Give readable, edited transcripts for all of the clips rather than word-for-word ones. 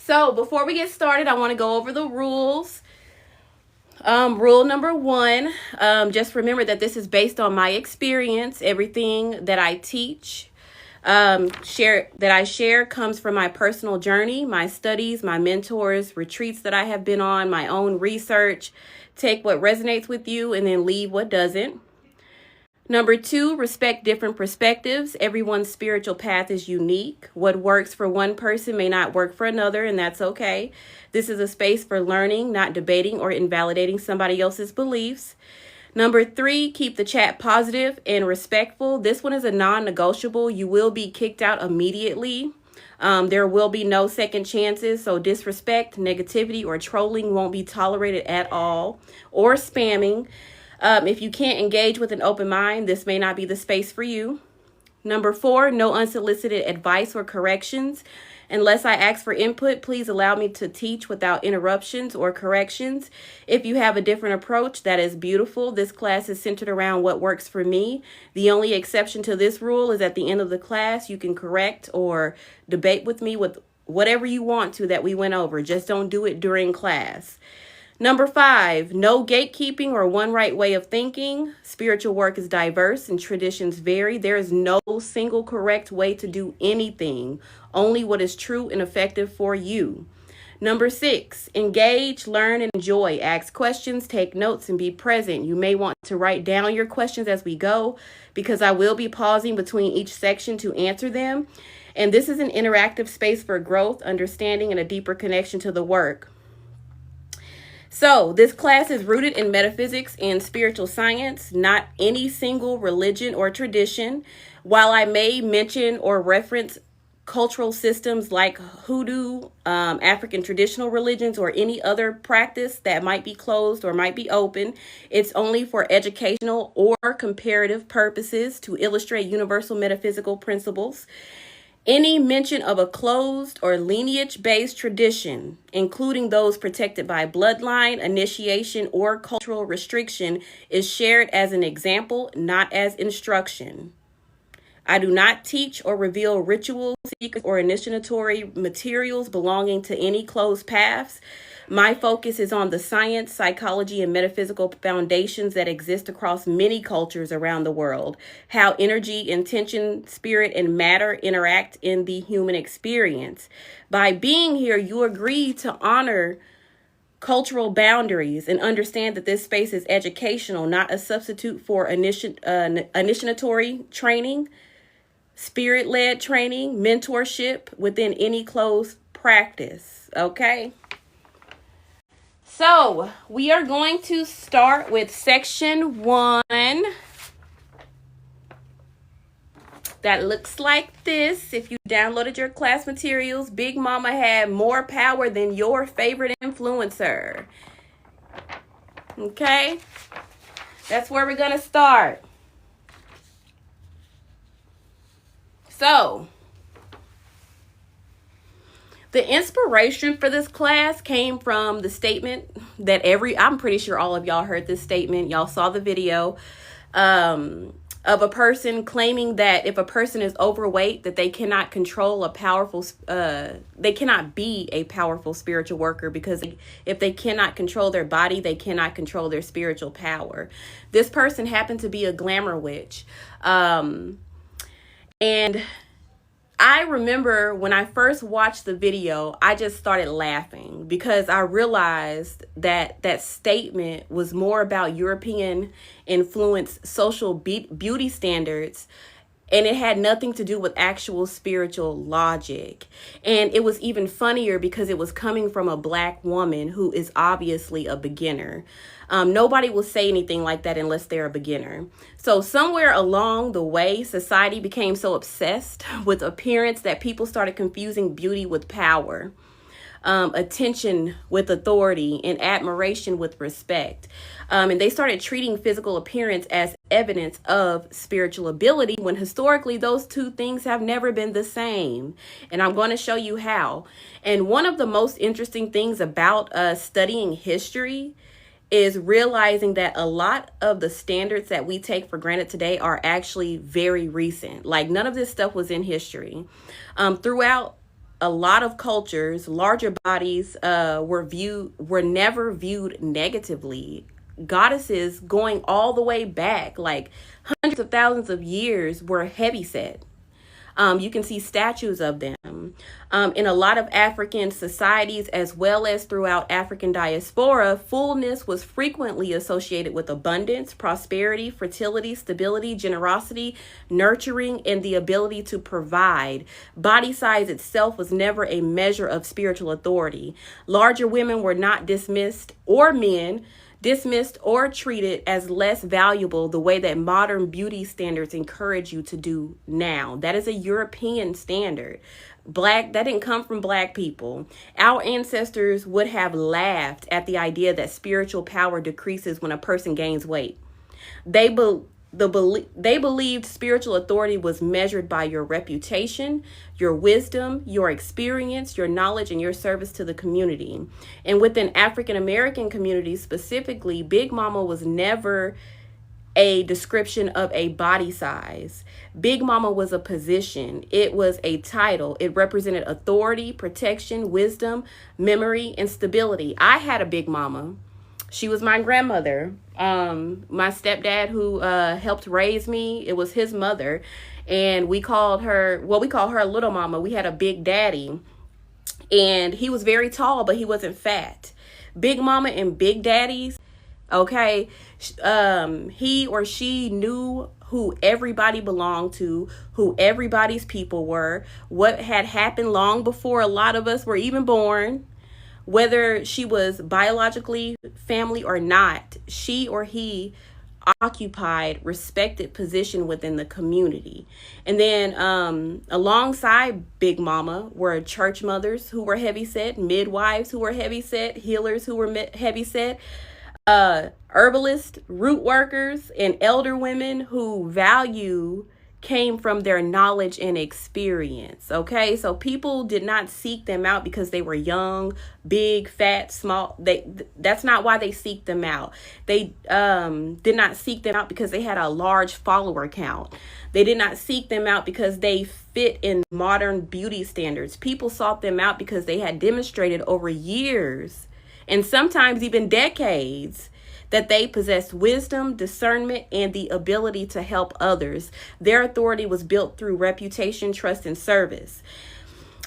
So before we get started, I want to go over the rules. Rule number one, just remember that this is based on my experience. Everything that I teach, I share comes from my personal journey, my studies, my mentors, retreats that I have been on, my own research. Take what resonates with you and then leave what doesn't. Number two, respect different perspectives. Everyone's spiritual path is unique. What works for one person may not work for another, and that's okay. This is a space for learning, not debating or invalidating somebody else's beliefs. Number three, keep the chat positive and respectful. This one is a non-negotiable. You will be kicked out immediately. There will be no second chances, so disrespect, negativity, or trolling won't be tolerated at all, or spamming. If you can't engage with an open mind, this may not be the space for you. Number four, no unsolicited advice or corrections. Unless I ask for input, please allow me to teach without interruptions or corrections. If you have a different approach, that is beautiful. This class is centered around what works for me. The only exception to this rule is at the end of the class, you can correct or debate with me with whatever you want to that we went over. Just don't do it during class. Number five, no gatekeeping or one right way of thinking. Spiritual work is diverse and traditions vary. There is no single correct way to do anything, only what is true and effective for you. Number six, engage, learn, and enjoy. Ask questions, take notes, and be present. You may want to write down your questions as we go because I will be pausing between each section to answer them. And this is an interactive space for growth, understanding, and a deeper connection to the work. So this class is rooted in metaphysics and spiritual science, not any single religion or tradition. While I may mention or reference cultural systems like hoodoo, African traditional religions, or any other practice that might be closed or might be open, it's only for educational or comparative purposes to illustrate universal metaphysical principles. Any mention of a closed or lineage-based tradition, including those protected by bloodline, initiation, or cultural restriction, is shared as an example, not as instruction. I do not teach or reveal rituals, secrets, or initiatory materials belonging to any closed paths. My focus is on the science, psychology, and metaphysical foundations that exist across many cultures around the world, how energy, intention, spirit, and matter interact in the human experience. By being here, you agree to honor cultural boundaries and understand that this space is educational, not a substitute for initiatory training, spirit-led training, mentorship within any closed practice, okay? So we are going to start with section 1. That looks like this. If you downloaded your class materials, Big Mama had more power than your favorite influencer. Okay? That's where we're going to start. So, the inspiration for this class came from the statement that I'm pretty sure all of y'all heard this statement. Y'all saw the video of a person claiming that if a person is overweight, that they cannot control they cannot be a powerful spiritual worker, because if they cannot control their body, they cannot control their spiritual power. This person happened to be a glamour witch. And I remember when I first watched the video, I just started laughing because I realized that that statement was more about European influenced social beauty standards, and it had nothing to do with actual spiritual logic. And it was even funnier because it was coming from a Black woman who is obviously a beginner. Nobody will say anything like that unless they're a beginner. So somewhere along the way, society became so obsessed with appearance that people started confusing beauty with power, attention with authority, and admiration with respect. And they started treating physical appearance as evidence of spiritual ability, when historically those two things have never been the same. And I'm going to show you how. And one of the most interesting things about studying history is realizing that a lot of the standards that we take for granted today are actually very recent. Like, none of this stuff was in history. Throughout a lot of cultures, larger bodies were never viewed negatively. Goddesses going all the way back, like hundreds of thousands of years, were heavy set. You can see statues of them in a lot of African societies, as well as throughout African diaspora. Fullness was frequently associated with abundance, prosperity, fertility, stability, generosity, nurturing, and the ability to provide. Body size itself was never a measure of spiritual authority. Larger women were not dismissed, or men dismissed or treated as less valuable the way that modern beauty standards encourage you to do now. That is a European standard. That didn't come from Black people. Our ancestors would have laughed at the idea that spiritual power decreases when a person gains weight. They believed spiritual authority was measured by your reputation, your wisdom, your experience, your knowledge, and your service to the community. And within African American communities specifically, Big Mama was never a description of a body size. Big Mama was a position. It was a title. It represented authority, protection, wisdom, memory, and stability. I had a Big Mama. She was my grandmother. My stepdad, who helped raise me, it was his mother. And we call her Little Mama. We had a Big Daddy. And he was very tall, but he wasn't fat. Big Mama and Big Daddies, okay, he or she knew who everybody belonged to, who everybody's people were, what had happened long before a lot of us were even born. Whether she was biologically family or not, she or he occupied respected position within the community. And then alongside Big Mama were church mothers who were heavy set, midwives who were heavy set, healers who were heavy set, herbalists, root workers, and elder women who value came from their knowledge and experience. Okay, so people did not seek them out because they were young, big, fat, small. That's not why they seek them out. They did not seek them out because they had a large follower count. They did not seek them out because they fit in modern beauty standards. People sought them out because they had demonstrated over years and sometimes even decades that they possessed wisdom, discernment, and the ability to help others. Their authority was built through reputation, trust, and service.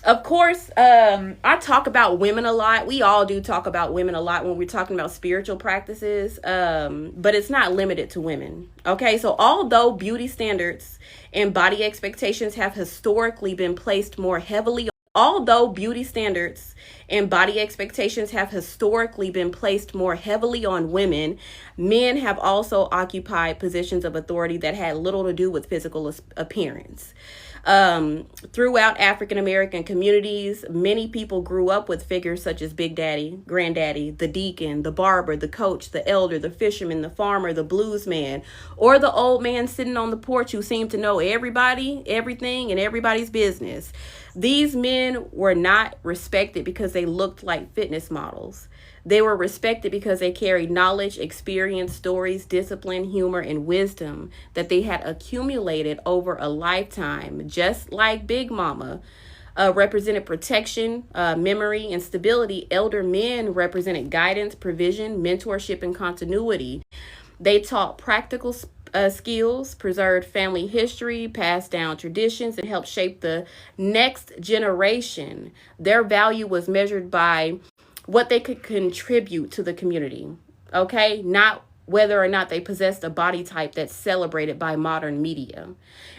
Of course, I talk about women a lot. We all do talk about women a lot when we're talking about spiritual practices, but it's not limited to women. Okay, so although beauty standards and body expectations have historically been placed more heavily on women, men have also occupied positions of authority that had little to do with physical appearance. Throughout African American communities, many people grew up with figures such as Big Daddy, Granddaddy, the deacon, the barber, the coach, the elder, the fisherman, the farmer, the blues man, or the old man sitting on the porch who seemed to know everybody, everything, and everybody's business. These men were not respected because they looked like fitness models. They were respected because they carried knowledge, experience, stories, discipline, humor, and wisdom that they had accumulated over a lifetime. Just like Big Mama represented protection, memory, and stability, elder men represented guidance, provision, mentorship, and continuity. They taught practical skills, preserved family history, passed down traditions, and helped shape the next generation. Their value was measured by what they could contribute to the community, okay? Not whether or not they possessed a body type that's celebrated by modern media.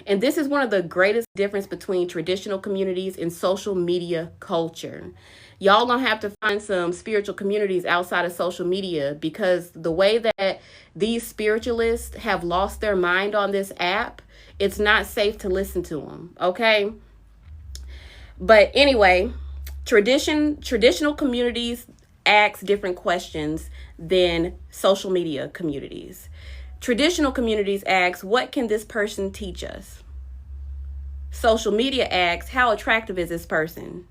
And this is one of the greatest difference between traditional communities and social media culture. Y'all gonna have to find some spiritual communities outside of social media, because the way that these spiritualists have lost their mind on this app, it's not safe to listen to them, okay? But anyway, traditional communities ask different questions than social media communities. Traditional communities ask, what can this person teach us? Social media asks, how attractive is this person?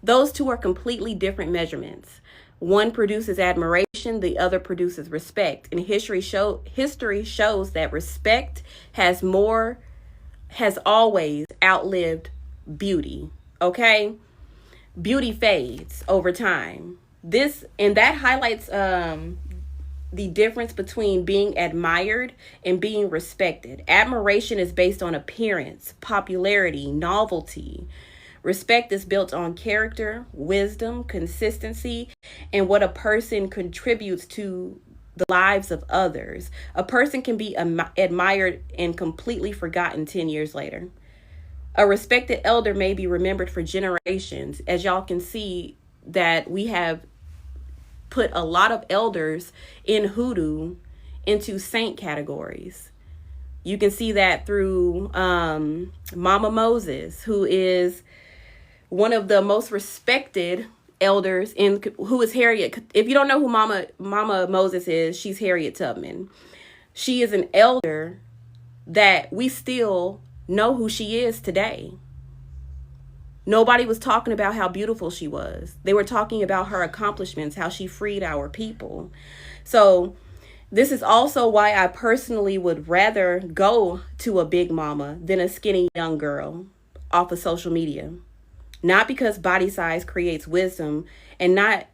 Those two are completely different measurements. One produces admiration, the other produces respect. And history shows that respect has always outlived beauty. Okay? beauty fades over time. That highlights the difference between being admired and being respected. Admiration is based on appearance, popularity, novelty. Respect is built on character, wisdom, consistency, and what a person contributes to the lives of others. A person can be admired and completely forgotten 10 years later. A respected elder may be remembered for generations. As y'all can see, that we have put a lot of elders in hoodoo into saint categories. You can see that through Mama Moses, who is one of the most respected elders who is Harriet. If you don't know who Mama Moses is, she's Harriet Tubman. She is an elder that we still know who she is today. Nobody was talking about how beautiful she was. They were talking about her accomplishments, how she freed our people. So this is also why I personally would rather go to a big mama than a skinny young girl off of social media. Not because body size creates wisdom, and not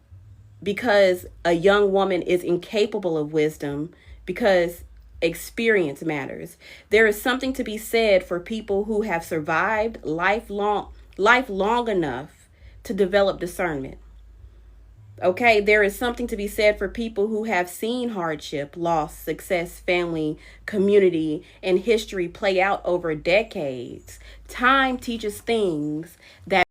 because a young woman is incapable of wisdom, because experience matters. There is something to be said for people who have survived life long enough to develop discernment. Okay, there is something to be said for people who have seen hardship, loss, success, family, community, and history play out over decades. Time teaches things that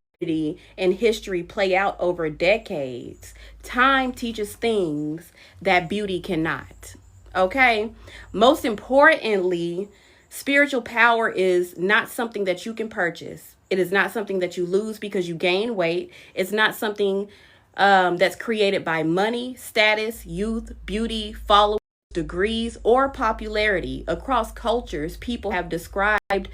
and history play out over decades. Time teaches things that beauty cannot. Okay? Most importantly, spiritual power is not something that you can purchase. It is not something that you lose because you gain weight. It's not something that's created by money, status, youth, beauty, followers, degrees, or popularity. Across cultures, people have described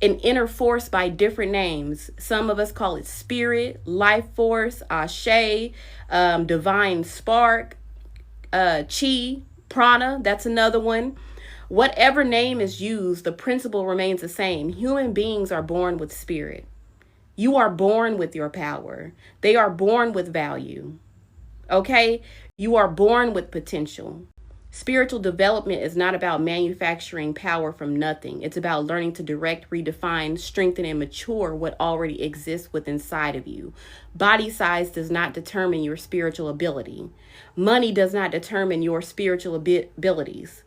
an inner force by different names. Some of us call it spirit, life force, ashe, divine spark, chi, prana. That's another one. Whatever name is used, the principle remains the same. Human beings are born with spirit. You are born with your power. They are born with value. Okay? You are born with potential. Spiritual development is not about manufacturing power from nothing. It's about learning to direct, redefine, strengthen, and mature what already exists within inside of you. Body size does not determine your spiritual ability. Money does not determine your spiritual abilities.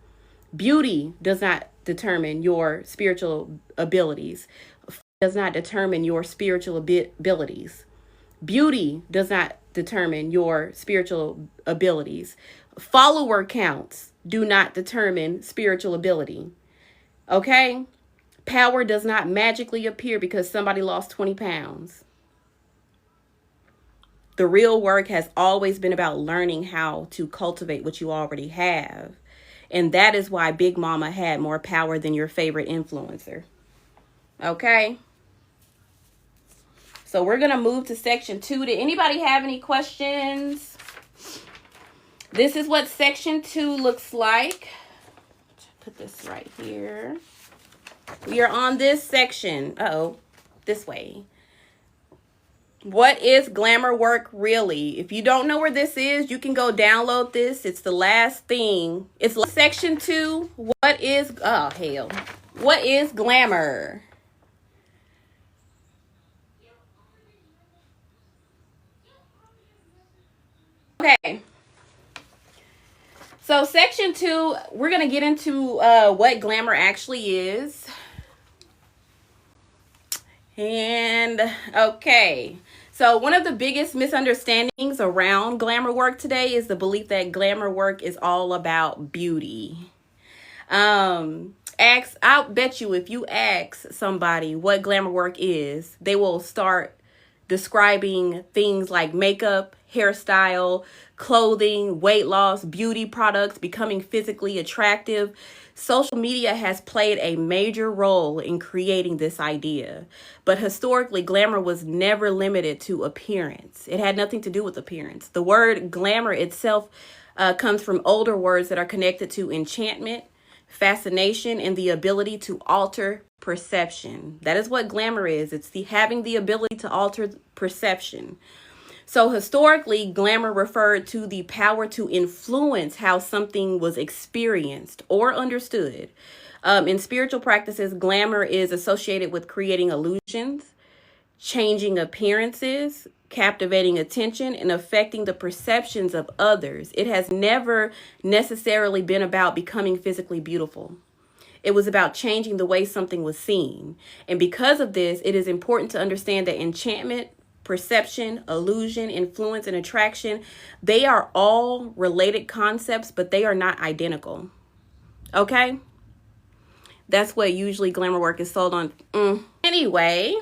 Beauty does not determine your spiritual abilities. Does not determine your spiritual abilities. Beauty does not determine your spiritual abilities. Follower counts do not determine spiritual ability. Okay? Power does not magically appear because somebody lost 20 pounds. The real work has always been about learning how to cultivate what you already have. And that is why Big Mama had more power than your favorite influencer. Okay? So we're going to move to section 2. Did anybody have any questions? This is what section 2 looks like. Put this right here. We are on this section. This way. What is glamour work really? If you don't know where this is, you can go download this. It's the last thing. It's section 2. What is glamour? Okay. So section 2, we're going to get into what glamour actually is. And okay. So one of the biggest misunderstandings around glamour work today is the belief that glamour work is all about beauty. I'll bet you if you ask somebody what glamour work is, they will start describing things like makeup, hairstyle, clothing, weight loss, beauty products, becoming physically attractive. Social media has played a major role in creating this idea. But historically, glamour was never limited to appearance. It had nothing to do with appearance. The word glamour itself comes from older words that are connected to enchantment, fascination, and the ability to alter perception. That is what glamour is. It's the having the ability to alter perception. So historically, glamour referred to the power to influence how something was experienced or understood. In spiritual practices, glamour is associated with creating illusions, changing appearances, captivating attention, and affecting the perceptions of others. It has never necessarily been about becoming physically beautiful. It was about changing the way something was seen. And because of this, it is important to understand that enchantment, perception, illusion, influence, and attraction, they are all related concepts, but they are not identical. Okay? That's what usually glamour work is sold on. Anyway,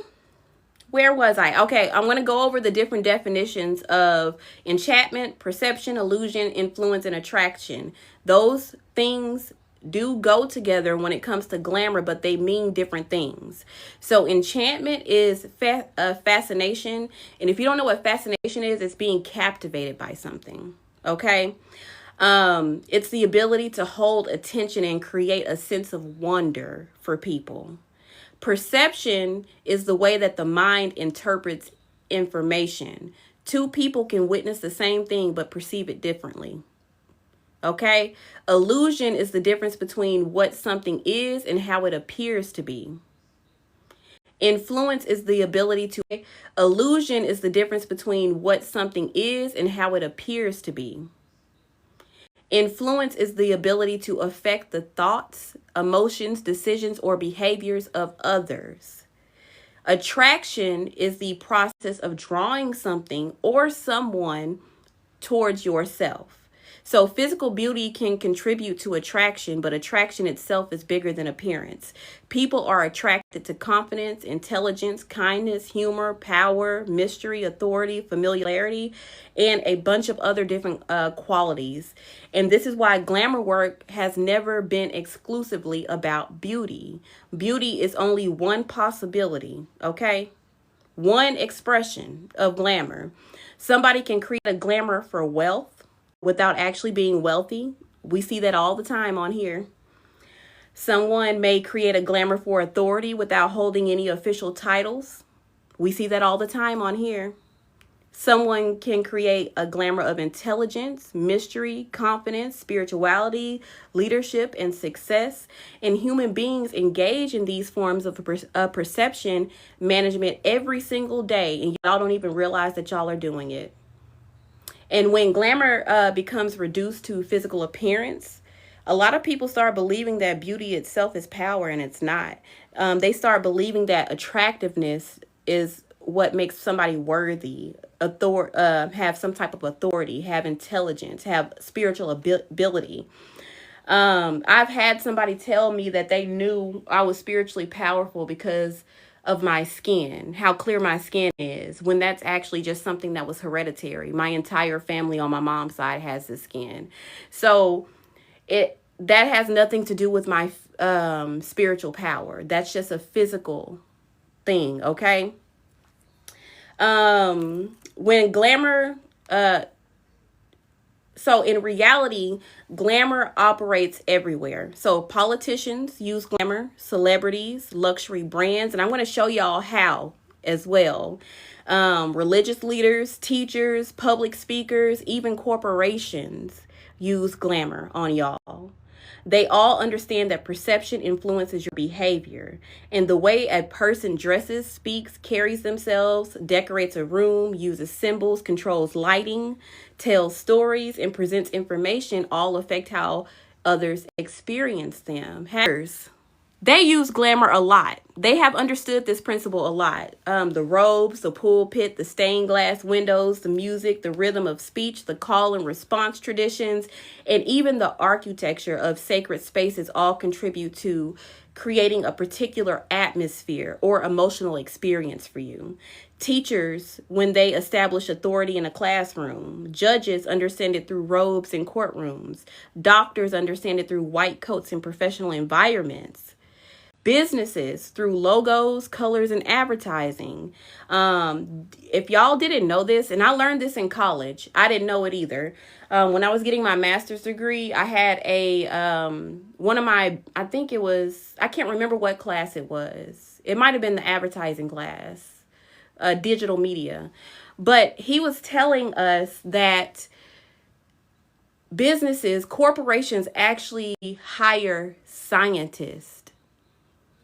where was I? Okay, I'm going to go over the different definitions of enchantment, perception, illusion, influence, and attraction. Those things do go together when it comes to glamour, but they mean different things. So enchantment is fascination. And if you don't know what fascination is, it's being captivated by something. Okay. It's the ability to hold attention and create a sense of wonder for people. Perception is the way that the mind interprets information. Two people can witness the same thing but perceive it differently. Okay? Illusion is the difference between what something is and how it appears to be. Influence is the ability to... Illusion is the difference between what something is and how it appears to be. Influence is the ability to affect the thoughts, emotions, decisions, or behaviors of others. Attraction is the process of drawing something or someone towards yourself. So physical beauty can contribute to attraction, but attraction itself is bigger than appearance. People are attracted to confidence, intelligence, kindness, humor, power, mystery, authority, familiarity, and a bunch of other different qualities. And this is why glamour work has never been exclusively about beauty. Beauty is only one possibility, okay? One expression of glamour. Somebody can create a glamour for wealth without actually being wealthy. We see that all the time on here. Someone may create a glamour for authority without holding any official titles. We see that all the time on here. Someone can create a glamour of intelligence, mystery, confidence, spirituality, leadership, and success. And human beings engage in these forms of perception management every single day. And y'all don't even realize that y'all are doing it. And when glamour becomes reduced to physical appearance, a lot of people start believing that beauty itself is power, and it's not. They start believing that attractiveness is what makes somebody worthy, have some type of authority, have intelligence, have spiritual ability. I've had somebody tell me that they knew I was spiritually powerful because of my skin, how clear my skin is, when that's actually just something that was hereditary. My entire family on my mom's side has this skin. So that has nothing to do with my spiritual power. That's just a physical thing, okay? When glamour, so in reality, glamour operates everywhere. So politicians use glamour, celebrities, luxury brands, and I'm going to show y'all how as well. Religious leaders, teachers, public speakers, even corporations use glamour on y'all. They all understand that perception influences your behavior, and the way a person dresses, speaks, carries themselves, decorates a room, uses symbols, controls lighting, tells stories, and presents information all affect how others experience them. They use glamour a lot. They have understood this principle a lot. The robes, the pulpit, the stained glass windows, the music, the rhythm of speech, the call and response traditions, and even the architecture of sacred spaces all contribute to creating a particular atmosphere or emotional experience for you. Teachers, when they establish authority in a classroom. Judges understand it through robes in courtrooms. Doctors understand it through white coats in professional environments. businesses through logos, colors, and advertising. If y'all didn't know this, and I learned this in college, I didn't know it either. When I was getting my master's degree, I had one of my, I think it was, I can't remember what class it was. It might have been the advertising class, digital media. But he was telling us that businesses, corporations actually hire scientists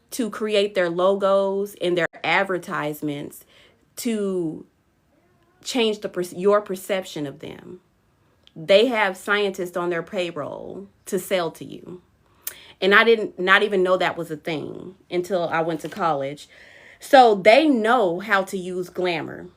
to create their logos and their advertisements to change your perception of them. They have scientists on their payroll to sell to you. And I did not even know that was a thing until I went to college. So they know how to use Glamour.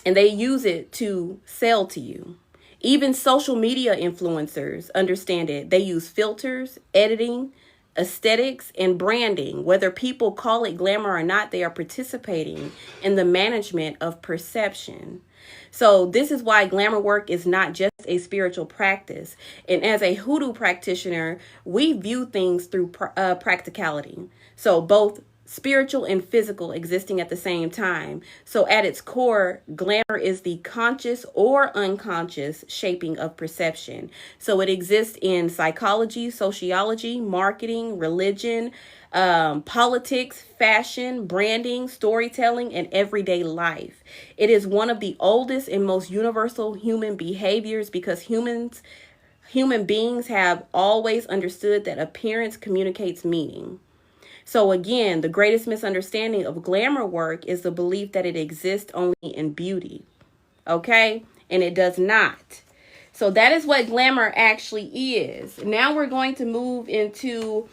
And they use it to sell to you. Even social media influencers understand it. They use filters, editing, aesthetics, and branding. Whether people call it glamour or not, they are participating in the management of perception. So this is why glamour work is not just a spiritual practice. And as a hoodoo practitioner, we view things through practicality. So both spiritual and physical existing at the same time. So at its core, glamour is the conscious or unconscious shaping of perception. So it exists in psychology, sociology, marketing, religion, politics, fashion, branding, storytelling, and everyday life. It is one of the oldest and most universal human behaviors because human beings have always understood that appearance communicates meaning. So again, the greatest misunderstanding of glamour work is the belief that it exists only in beauty. Okay? And it does not. So that is what glamour actually is. Now we're going to move into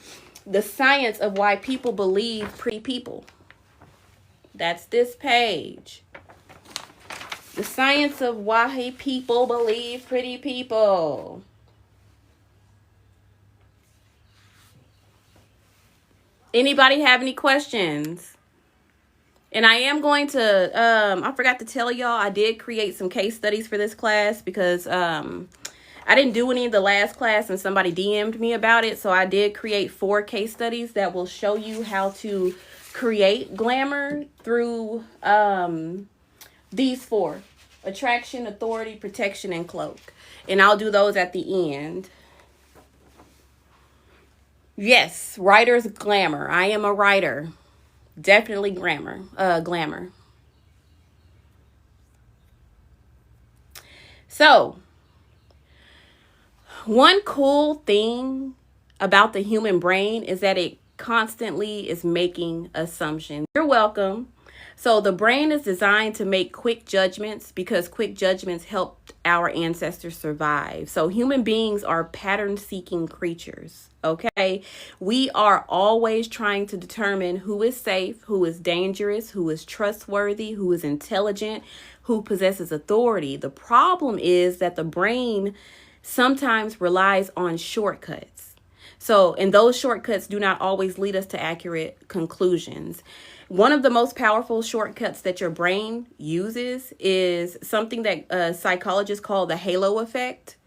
the science of why people believe pretty people. That's this page. The science of why people believe pretty people. Anybody have any questions? And I am going to, I forgot to tell y'all, I did create some case studies for this class because I didn't do any of the last class and somebody DM'd me about it. So I did create 4 case studies that will show you how to create glamour through these 4: attraction, authority, protection, and cloak. And I'll do those at the end. Yes, writer's glamour. I am a writer. Definitely glamour. So, one cool thing about the human brain is that it constantly is making assumptions. You're welcome. So the brain is designed to make quick judgments because quick judgments helped our ancestors survive. So human beings are pattern-seeking creatures, okay? We are always trying to determine who is safe, who is dangerous, who is trustworthy, who is intelligent, who possesses authority. The problem is that the brain sometimes relies on shortcuts. So, and those shortcuts do not always lead us to accurate conclusions. One of the most powerful shortcuts that your brain uses is something that psychologists call the halo effect.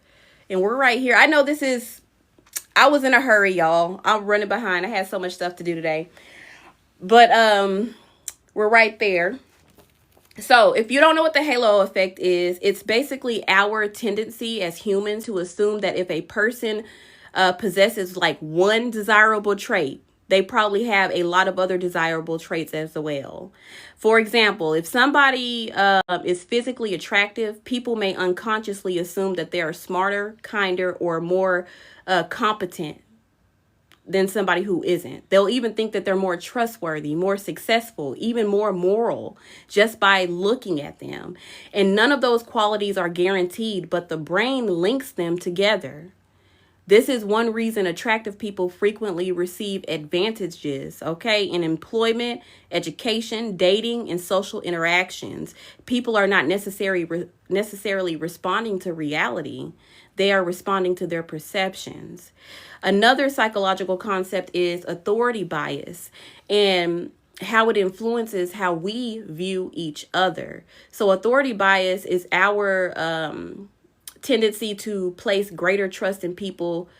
And we're right here. I know this is, I was in a hurry, y'all. I'm running behind. I had so much stuff to do today. But we're right there. So if you don't know what the halo effect is, it's basically our tendency as humans to assume that if a person possesses like one desirable trait, they probably have a lot of other desirable traits as well. For example, if somebody is physically attractive, people may unconsciously assume that they are smarter, kinder, or more competent than somebody who isn't. They'll even think that they're more trustworthy, more successful, even more moral just by looking at them. And none of those qualities are guaranteed, but the brain links them together. This is one reason attractive people frequently receive advantages, okay, in employment, education, dating, and social interactions. People are not necessarily responding to reality. They are responding to their perceptions. Another psychological concept is authority bias and how it influences how we view each other. So authority bias is our tendency to place greater trust in people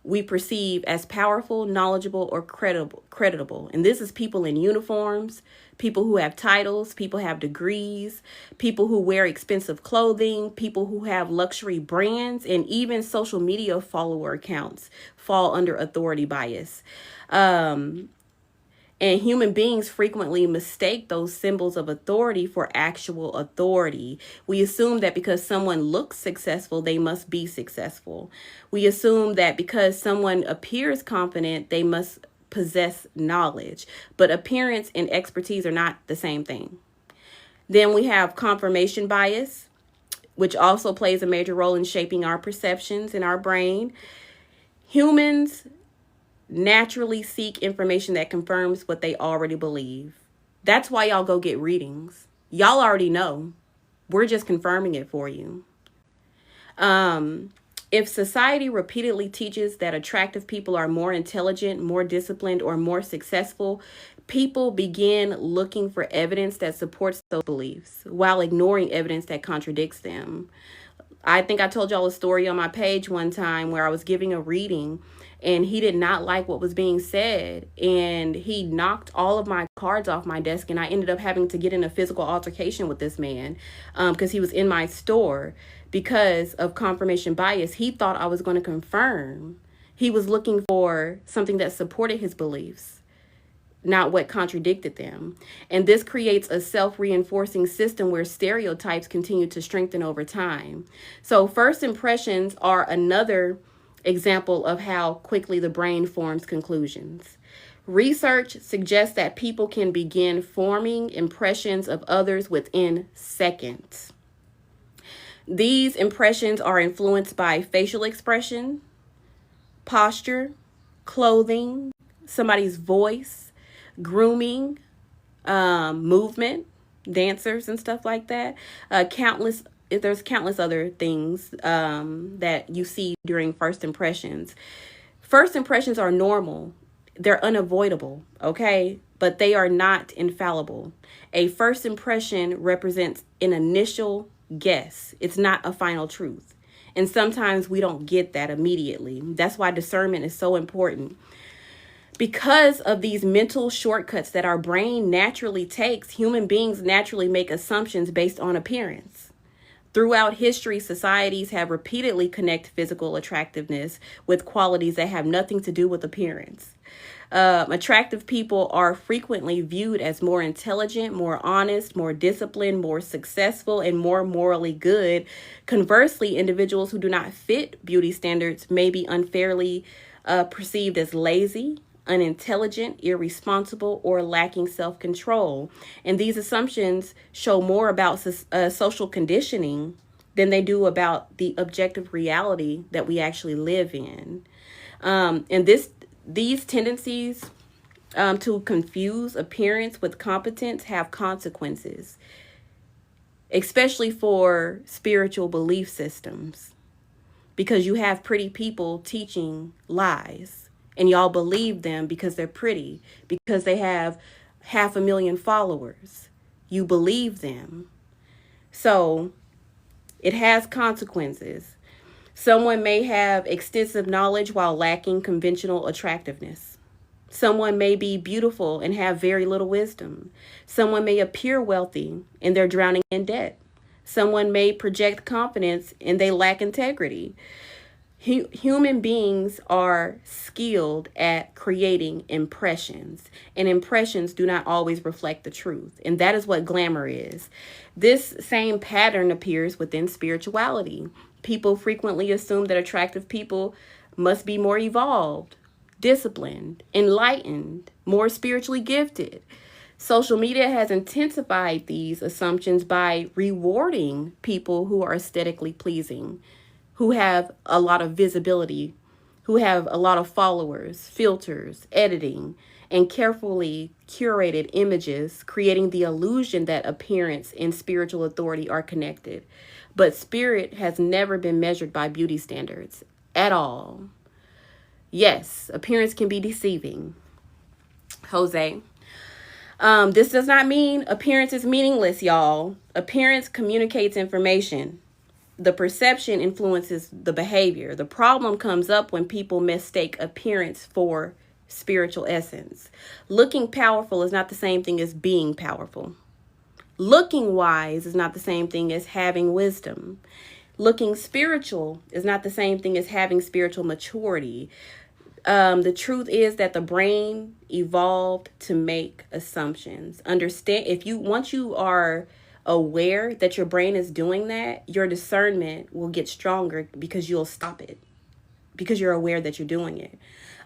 we perceive as powerful, knowledgeable, or creditable. And this is people in uniforms, people who have titles, people who have degrees, people who wear expensive clothing, people who have luxury brands, and even social media follower accounts fall under authority bias. And human beings frequently mistake those symbols of authority for actual authority. We assume that because someone looks successful, they must be successful. We assume that because someone appears confident, they must possess knowledge. But appearance and expertise are not the same thing. Then we have confirmation bias, which also plays a major role in shaping our perceptions in our brain. Humans naturally seek information that confirms what they already believe. That's why y'all go get readings. Y'all already know. We're just confirming it for you. If society repeatedly teaches that attractive people are more intelligent, more disciplined, or more successful, people begin looking for evidence that supports those beliefs while ignoring evidence that contradicts them. I think I told y'all a story on my page one time where I was giving a reading and he did not like what was being said, and he knocked all of my cards off my desk, and I ended up having to get in a physical altercation with this man because he was in my store because of confirmation bias. He thought I was going to confirm. He was looking for something that supported his beliefs, not what contradicted them. And this creates a self-reinforcing system where stereotypes continue to strengthen over time. So first impressions are another example of how quickly the brain forms conclusions. Research suggests that people can begin forming impressions of others within seconds. These impressions are influenced by facial expression, posture, clothing, somebody's voice, grooming, movement, dancers and stuff like that. There's countless other things that you see during first impressions. First impressions are normal. They're unavoidable, okay? But they are not infallible. A first impression represents an initial guess. It's not a final truth. And sometimes we don't get that immediately. That's why discernment is so important. Because of these mental shortcuts that our brain naturally takes, human beings naturally make assumptions based on appearance. Throughout history, societies have repeatedly connected physical attractiveness with qualities that have nothing to do with appearance. Attractive people are frequently viewed as more intelligent, more honest, more disciplined, more successful, and more morally good. Conversely, individuals who do not fit beauty standards may be unfairly perceived as lazy, unintelligent, irresponsible, or lacking self-control. And these assumptions show more about social conditioning than they do about the objective reality that we actually live in. These tendencies to confuse appearance with competence have consequences, especially for spiritual belief systems, because you have pretty people teaching lies. And y'all believe them because they're pretty, because they have 500,000 followers. You believe them. So it has consequences. Someone may have extensive knowledge while lacking conventional attractiveness. Someone may be beautiful and have very little wisdom. Someone may appear wealthy and they're drowning in debt. Someone may project confidence and they lack integrity. Human beings are skilled at creating impressions, and impressions do not always reflect the truth. And that is what glamour is. This same pattern appears within spirituality. People frequently assume that attractive people must be more evolved, disciplined, enlightened, more spiritually gifted. Social media has intensified these assumptions by rewarding people who are aesthetically pleasing, who have a lot of visibility, who have a lot of followers, filters, editing, and carefully curated images, creating the illusion that appearance and spiritual authority are connected. But spirit has never been measured by beauty standards at all. Yes, appearance can be deceiving. Jose. This does not mean appearance is meaningless, y'all. Appearance communicates information. the perception influences the behavior. The problem comes up when people mistake appearance for spiritual essence. Looking powerful is not the same thing as being powerful. Looking wise is not the same thing as having wisdom. Looking spiritual is not the same thing as having spiritual maturity. The truth is that the brain evolved to make assumptions. Understand, once you are aware that your brain is doing that, your discernment will get stronger because you'll stop it, because you're aware that you're doing it.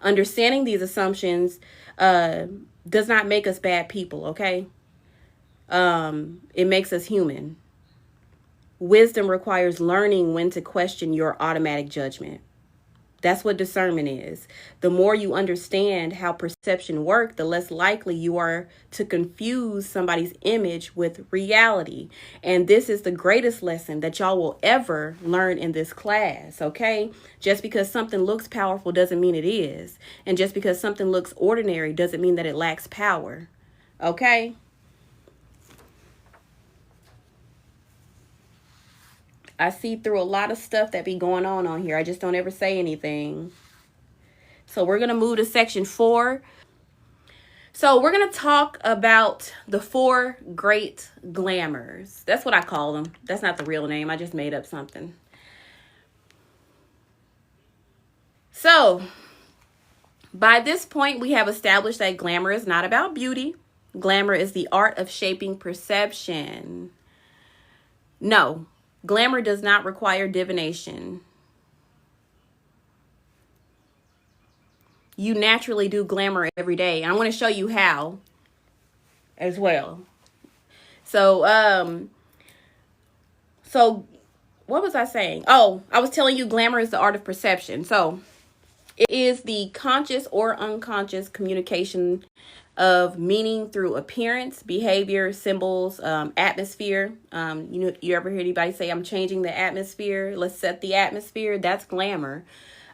Understanding these assumptions does not make us bad people, okay? It makes us human. Wisdom requires learning when to question your automatic judgment. That's what discernment is. The more you understand how perception works, the less likely you are to confuse somebody's image with reality. And this is the greatest lesson that y'all will ever learn in this class, okay? Just because something looks powerful doesn't mean it is. And just because something looks ordinary doesn't mean that it lacks power, okay? I see through a lot of stuff that be going on here. I just don't ever say anything. So we're going to move to section 4. So we're going to talk about the 4 great glamours. That's what I call them. That's not the real name. I just made up something. So by this point, we have established that glamour is not about beauty. Glamour is the art of shaping perception. No. Glamour does not require divination. You naturally do glamour every day. And I'm going to show you how as well. So what was I saying? Oh, I was telling you glamour is the art of perception. So it is the conscious or unconscious communication of meaning through appearance, behavior, symbols, atmosphere. You ever hear anybody say, I'm changing the atmosphere? Let's set the atmosphere. That's glamour.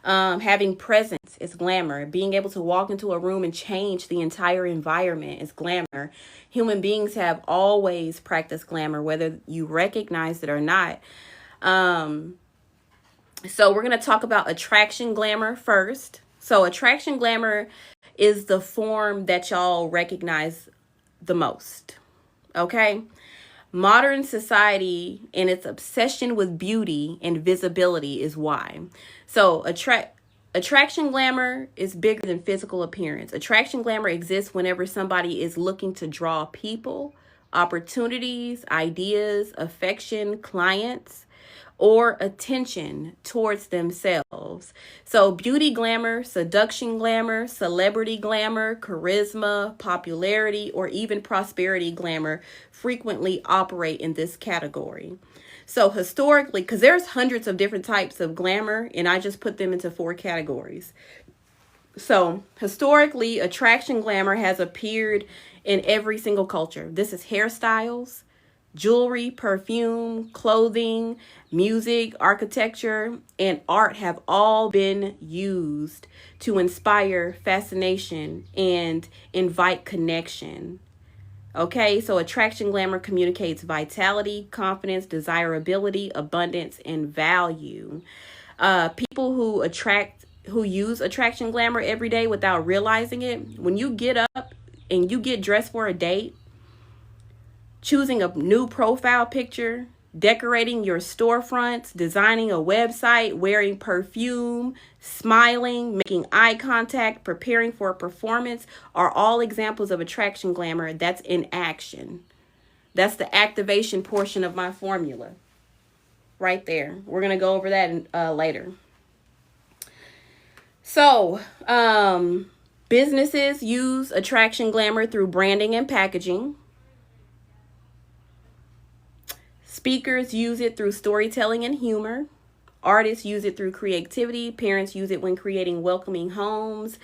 Having presence is glamour. Being able to walk into a room and change the entire environment is glamour. Human beings have always practiced glamour, whether you recognize it or not. So we're going to talk about attraction glamour first. So attraction glamour is the form that y'all recognize the most, okay? Modern society and its obsession with beauty and visibility is why. So attraction glamour is bigger than physical appearance. Attraction glamour exists whenever somebody is looking to draw people, opportunities, ideas, affection, clients, or attention towards themselves. So beauty glamour, seduction glamour, celebrity glamour, charisma, popularity, or even prosperity glamour frequently operate in this category. So historically, because there's hundreds of different types of glamour, and I just put them into 4 categories. So historically, attraction glamour has appeared in every single culture. This is hairstyles, jewelry, perfume, clothing, music, architecture, and art have all been used to inspire fascination and invite connection. Okay, so attraction glamour communicates vitality, confidence, desirability, abundance, and value. People who use attraction glamour every day without realizing it, when you get up and you get dressed for a date, choosing a new profile picture, decorating your storefronts, designing a website, wearing perfume, smiling, making eye contact, preparing for a performance are all examples of attraction glamour that's in action. That's the activation portion of my formula right there. We're going to go over that later. So, businesses use attraction glamour through branding and packaging. Speakers use it through storytelling and humor. Artists use it through creativity. Parents use it when creating welcoming homes.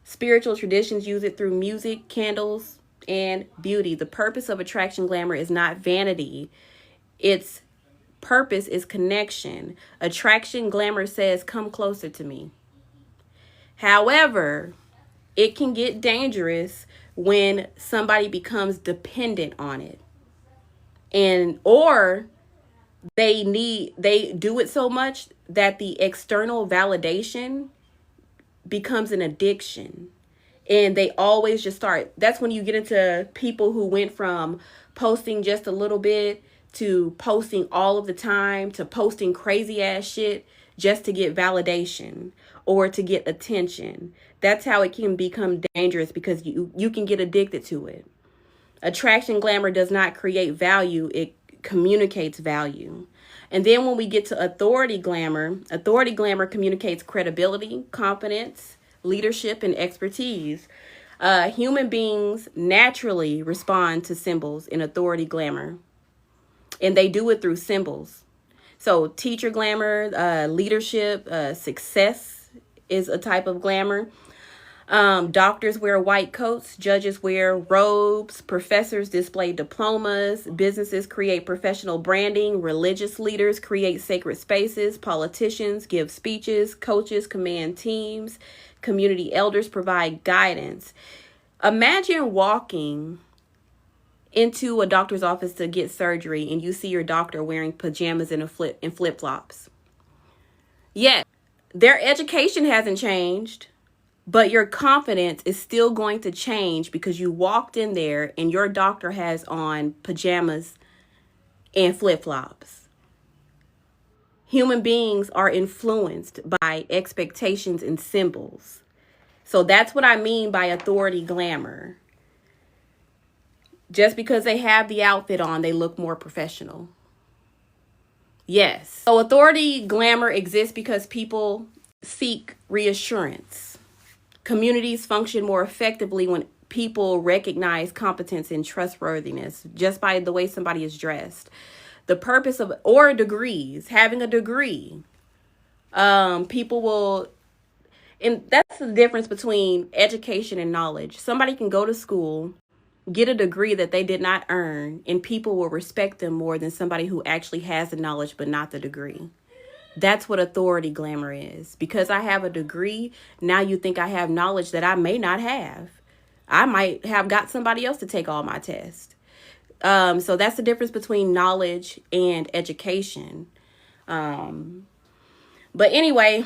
Spiritual traditions use it through music, candles, and beauty. The purpose of attraction glamour is not vanity. Its purpose is connection. Attraction glamour says, come closer to me. However, it can get dangerous when somebody becomes dependent on it. Or they do it so much that the external validation becomes an addiction. And they always just start. That's when you get into people who went from posting just a little bit to posting all of the time to posting crazy ass shit just to get validation or to get attention. That's how it can become dangerous, because you can get addicted to it. Attraction glamour does not create value, it communicates value. And then when we get to authority glamour communicates credibility, confidence, leadership, and expertise. Human beings naturally respond to symbols in authority glamour, and they do it through symbols. So teacher glamour, leadership, success is a type of glamour. Doctors wear white coats, judges wear robes, professors display diplomas, businesses create professional branding, religious leaders create sacred spaces, politicians give speeches, coaches command teams, community elders provide guidance. Imagine walking into a doctor's office to get surgery and you see your doctor wearing pajamas and flip-flops. Yet, their education hasn't changed. But your confidence is still going to change because you walked in there and your doctor has on pajamas and flip-flops. Human beings are influenced by expectations and symbols. So that's what I mean by authority glamour. Just because they have the outfit on, they look more professional. Yes. So authority glamour exists because people seek reassurance. Communities function more effectively when people recognize competence and trustworthiness just by the way somebody is dressed. The purpose of, or degrees, having a degree. People will, and that's the difference between education and knowledge. Somebody can go to school, get a degree that they did not earn, and people will respect them more than somebody who actually has the knowledge but not the degree. That's what authority glamour is. Because I have a degree, now you think I have knowledge that I may not have. I might have got somebody else to take all my tests. So that's the difference between knowledge and education. But anyway,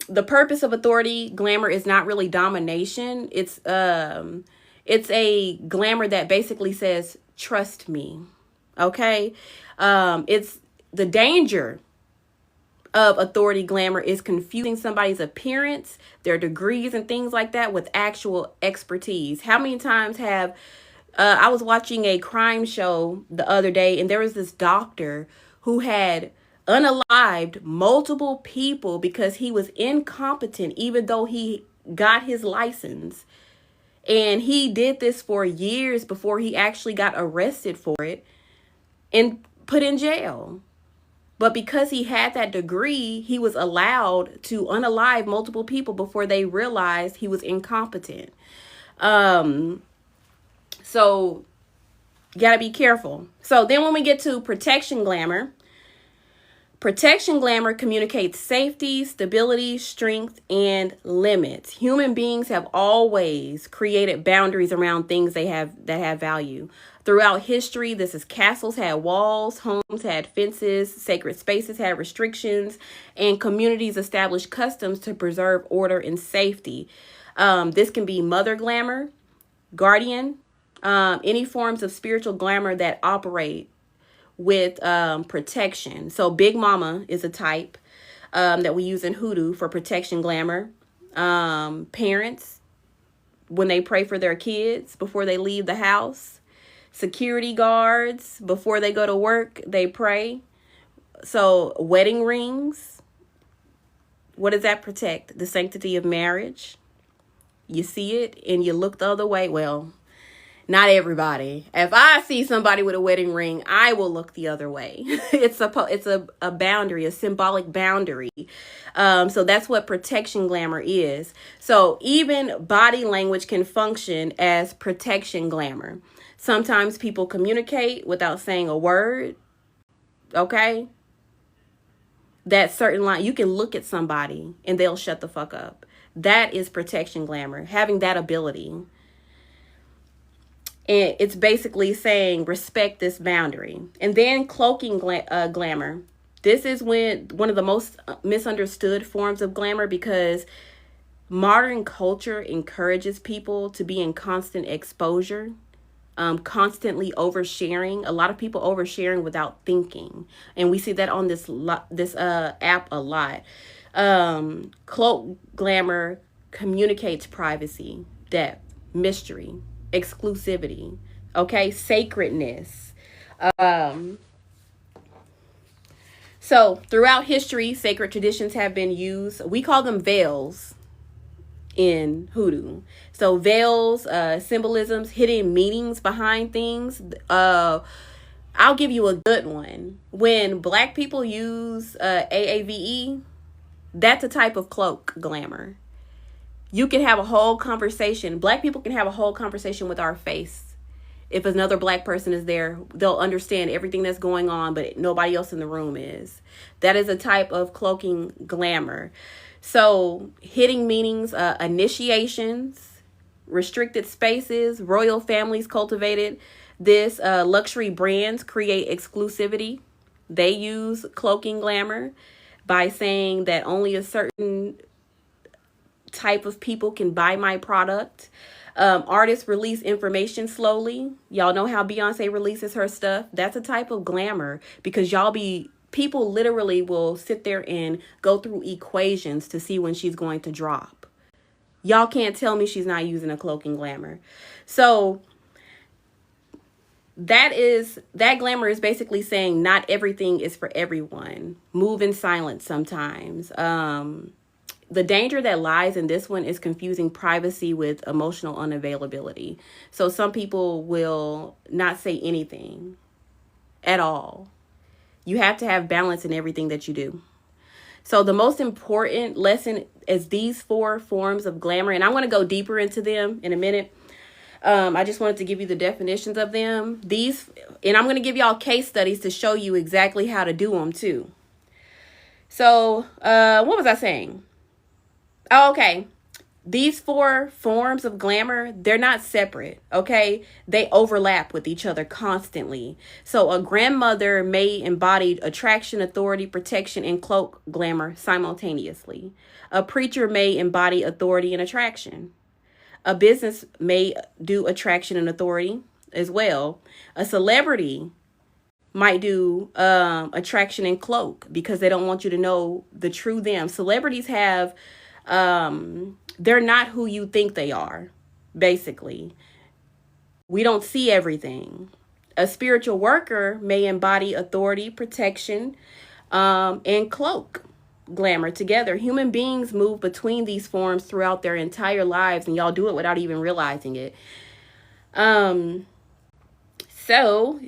the purpose of authority glamour is not really domination. It's a glamour that basically says, trust me. Okay? It's the danger of authority glamour is confusing somebody's appearance, their degrees and things like that with actual expertise. How many times have I was watching a crime show the other day, and there was this doctor who had unalived multiple people because he was incompetent, even though he got his license. And he did this for years before he actually got arrested for it and put in jail. But because he had that degree, he was allowed to unalive multiple people before they realized he was incompetent. So you got to be careful. So then when we get to protection glamour communicates safety, stability, strength, and limits. Human beings have always created boundaries around things that have value. Throughout history, castles had walls, homes had fences, sacred spaces had restrictions, and communities established customs to preserve order and safety. This can be mother glamour, guardian, any forms of spiritual glamour that operate with protection. So Big Mama is a type that we use in hoodoo for protection glamour. Parents, when they pray for their kids before they leave the house. Security guards, before they go to work, they pray. So wedding rings, what does that protect? The sanctity of marriage. You see it and you look the other way. Well, not everybody. If I see somebody with a wedding ring, I will look the other way. It's a boundary, a symbolic boundary. So that's what protection glamour is. So even body language can function as protection glamour. Sometimes people communicate without saying a word. Okay? That certain line, you can look at somebody and they'll shut the fuck up. That is protection glamour, having that ability. And it's basically saying respect this boundary. And then cloaking glamour. This is one of the most misunderstood forms of glamour, because modern culture encourages people to be in constant exposure, constantly oversharing. A lot of people oversharing without thinking, and we see that on this app a lot. Cloak glamour communicates privacy, depth, mystery, exclusivity, okay, sacredness. Um, so throughout history, sacred traditions have been used. We call them veils in hoodoo. So veils, symbolisms, hidden meanings behind things. I'll give you a good one. When black people use AAVE, that's a type of cloak glamour. You can have a whole conversation. Black people can have a whole conversation with our face. If another black person is there, they'll understand everything that's going on, but nobody else in the room is. That is a type of cloaking glamour. So hidden meanings, initiations, restricted spaces, royal families cultivated this. Luxury brands create exclusivity. They use cloaking glamour by saying that only a certain type of people can buy my product. Artists release information slowly. Y'all know how Beyonce releases her stuff. That's a type of glamour, because people literally will sit there and go through equations to see when she's going to drop. Y'all can't tell me she's not using a cloaking glamour. So that glamour is basically saying not everything is for everyone. Move in silence sometimes. The danger that lies in this one is confusing privacy with emotional unavailability. So some people will not say anything at all. You have to have balance in everything that you do. So the most important lesson is these 4 forms of glamour. And I'm going to go deeper into them in a minute. I just wanted to give you the definitions of them. And I'm going to give y'all case studies to show you exactly how to do them too. So what was I saying? Oh, okay. These 4 forms of glamour, they're not separate, okay? They overlap with each other constantly. So a grandmother may embody attraction, authority, protection, and cloak glamour simultaneously. A preacher may embody authority and attraction. A business may do attraction and authority as well. A celebrity might do attraction and cloak, because they don't want you to know the true them. Celebrities have... they're not who you think they are, basically. We don't see everything. A spiritual worker may embody authority, protection, and cloak glamour together. Human beings move between these forms throughout their entire lives, and y'all do it without even realizing it. So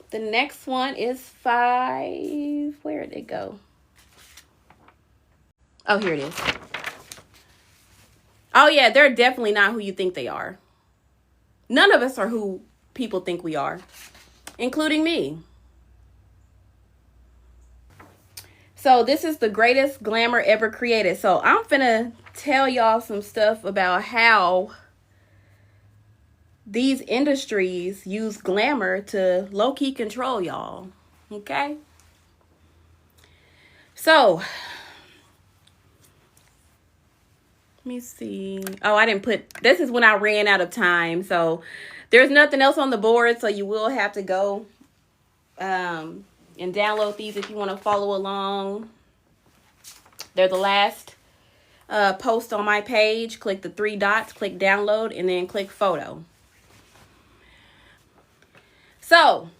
the next one is 5. Where did it go? Oh, here it is. Oh, yeah, they're definitely not who you think they are. None of us are who people think we are, including me. So this is the greatest glamour ever created. So I'm finna tell y'all some stuff about how these industries use glamour to low-key control y'all. Okay? So... let me see. Oh, I didn't put... this is when I ran out of time. So there's nothing else on the board. So you will have to go and download these if you want to follow along. They're the last post on my page. Click the 3 dots, click download, and then click photo. So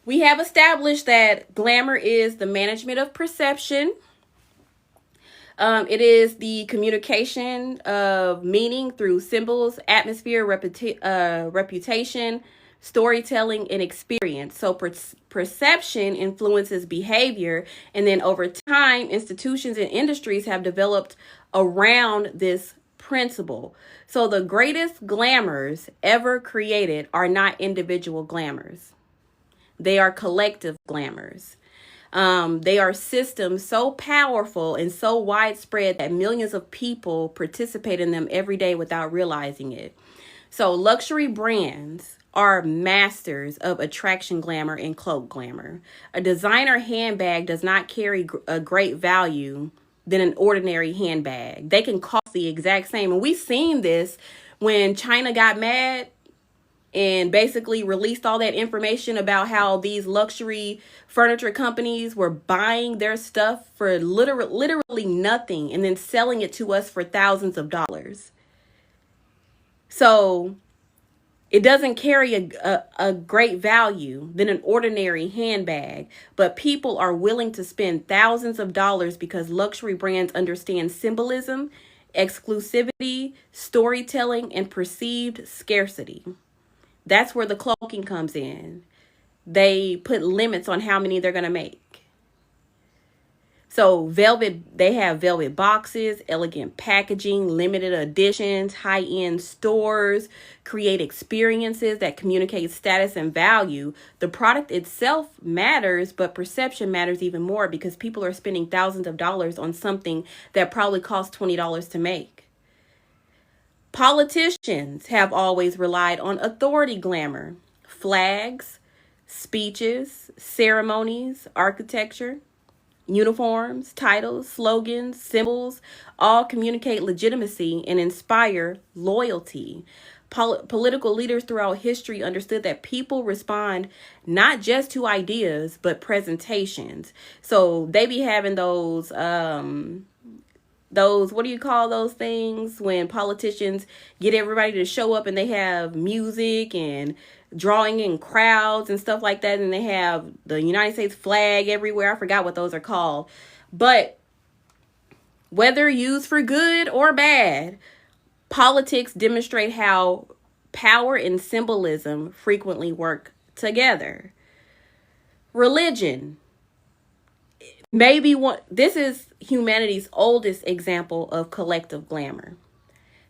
we have established that glamour is the management of perception. It is the communication of meaning through symbols, atmosphere, reputation, storytelling, and experience. So perception influences behavior. And then over time, institutions and industries have developed around this principle. So the greatest glamours ever created are not individual glamours. They are collective glamours. They are systems so powerful and so widespread that millions of people participate in them every day without realizing it. So luxury brands are masters of attraction glamour and cloak glamour. A designer handbag does not carry a great value than an ordinary handbag. They can cost the exact same. And we've seen this when China got mad and basically released all that information about how these luxury furniture companies were buying their stuff for literally nothing and then selling it to us for thousands of dollars. So it doesn't carry a great value than an ordinary handbag, but people are willing to spend thousands of dollars because luxury brands understand symbolism, exclusivity, storytelling, and perceived scarcity. That's where the cloaking comes in. They put limits on how many they're going to make. So they have velvet boxes, elegant packaging, limited editions, high-end stores, create experiences that communicate status and value. The product itself matters, but perception matters even more because people are spending thousands of dollars on something that probably costs $20 to make. Politicians have always relied on authority glamour, flags, speeches, ceremonies, architecture. Uniforms, titles, slogans, symbols all communicate legitimacy and inspire loyalty. Political leaders throughout history understood that people respond not just to ideas, but presentations. So they be having those, what do you call those things when politicians get everybody to show up and they have music and drawing in crowds and stuff like that, and they have the United States flag everywhere. I forgot what those are called. But whether used for good or bad, politics demonstrate how power and symbolism frequently work together. Religion. This is humanity's oldest example of collective glamour.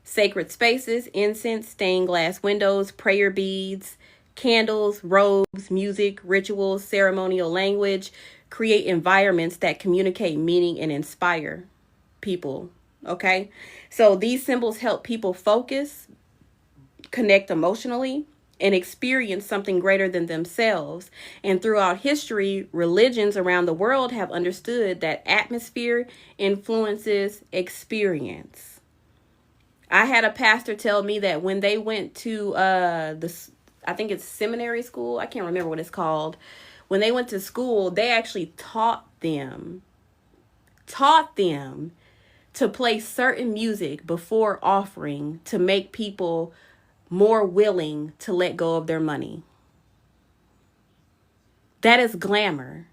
Sacred spaces, incense, stained glass windows, prayer beads, candles, robes, music, rituals, ceremonial language create environments that communicate meaning and inspire people. Okay? So these symbols help people focus, connect emotionally, and experience something greater than themselves. And throughout history, religions around the world have understood that atmosphere influences experience. I had a pastor tell me that when they went to I think it's seminary school. I can't remember what it's called. When they went to school, they actually taught them to play certain music before offering to make people more willing to let go of their money. That is glamour.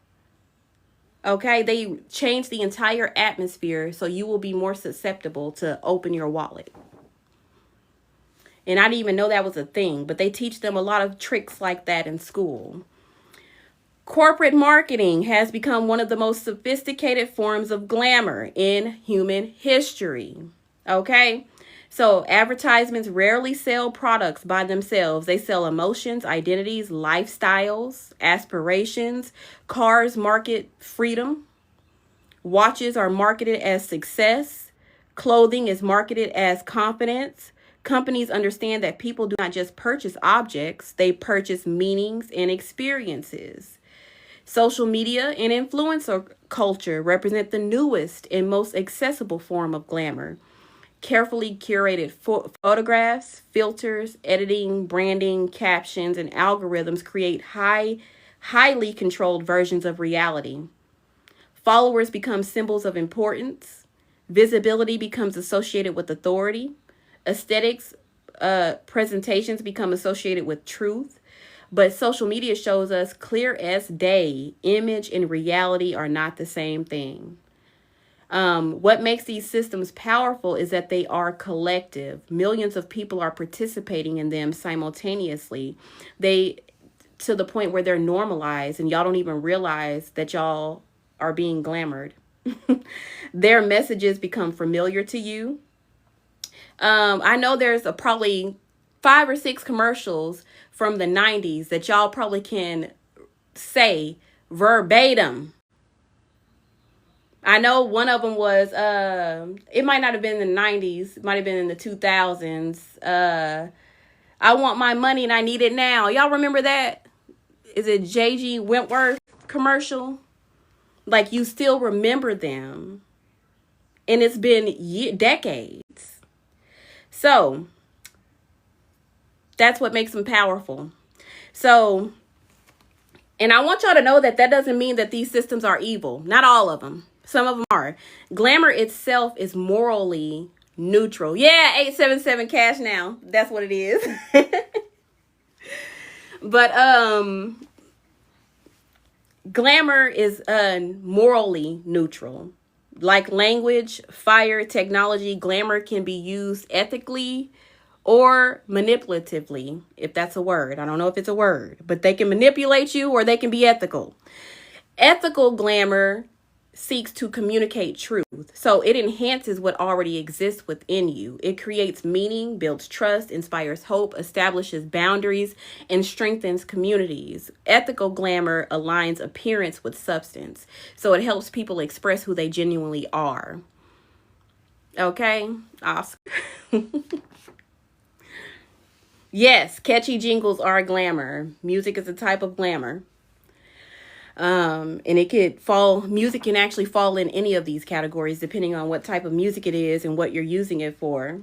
Okay, they changed the entire atmosphere so you will be more susceptible to open your wallet. And I didn't even know that was a thing, but they teach them a lot of tricks like that in school. Corporate marketing has become one of the most sophisticated forms of glamour in human history. Okay? So advertisements rarely sell products by themselves. They sell emotions, identities, lifestyles, aspirations. Cars market freedom. Watches are marketed as success. Clothing is marketed as confidence. Companies understand that people do not just purchase objects, they purchase meanings and experiences. Social media and influencer culture represent the newest and most accessible form of glamour. Carefully curated photographs, filters, editing, branding, captions, and algorithms create highly controlled versions of reality. Followers become symbols of importance. Visibility becomes associated with authority. Aesthetics, presentations become associated with truth. But social media shows us clear as day, image and reality are not the same thing. What makes these systems powerful is that they are collective. Millions of people are participating in them simultaneously. To the point where they're normalized and y'all don't even realize that y'all are being glamored. Their messages become familiar to you. I know there's probably 5 or 6 commercials from the 90s that y'all probably can say verbatim I know one of them was, it might not have been in the 90s. It might have been in the 2000s. I want my money and I need it now. Y'all remember that? Is it J.G. Wentworth commercial? Like, you still remember them. And it's been decades. So, that's what makes them powerful. So, and I want y'all to know that that doesn't mean that these systems are evil. Not all of them. Some of them are. Glamour itself is morally neutral. Yeah, 877 cash now. That's what it is. But glamour is morally neutral. Like language, fire, technology, glamour can be used ethically or manipulatively, if that's a word. I don't know if it's a word, but they can manipulate you or they can be ethical. Ethical glamour seeks to communicate truth. So it enhances what already exists within you. It creates meaning, builds trust, inspires hope, establishes boundaries, and strengthens communities. Ethical glamour aligns appearance with substance. So it helps people express who they genuinely are. Okay, Oscar. Yes, catchy jingles are glamour. Music is a type of glamour. And music can actually fall in any of these categories depending on what type of music it is and what you're using it for.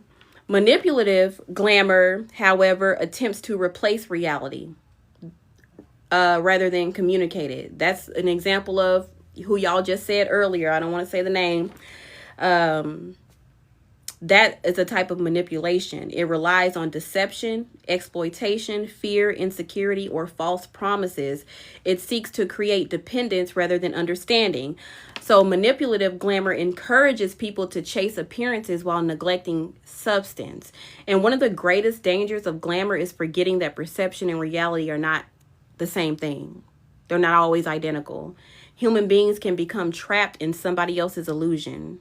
Manipulative glamour, however, attempts to replace reality rather than communicate it. That's an example of who y'all just said earlier. I don't want to say the name. That is a type of manipulation. It relies on deception, exploitation, fear, insecurity, or false promises. It seeks to create dependence rather than understanding. So manipulative glamour encourages people to chase appearances while neglecting substance. And one of the greatest dangers of glamour is forgetting that perception and reality are not the same thing. They're not always identical. Human beings can become trapped in somebody else's illusion.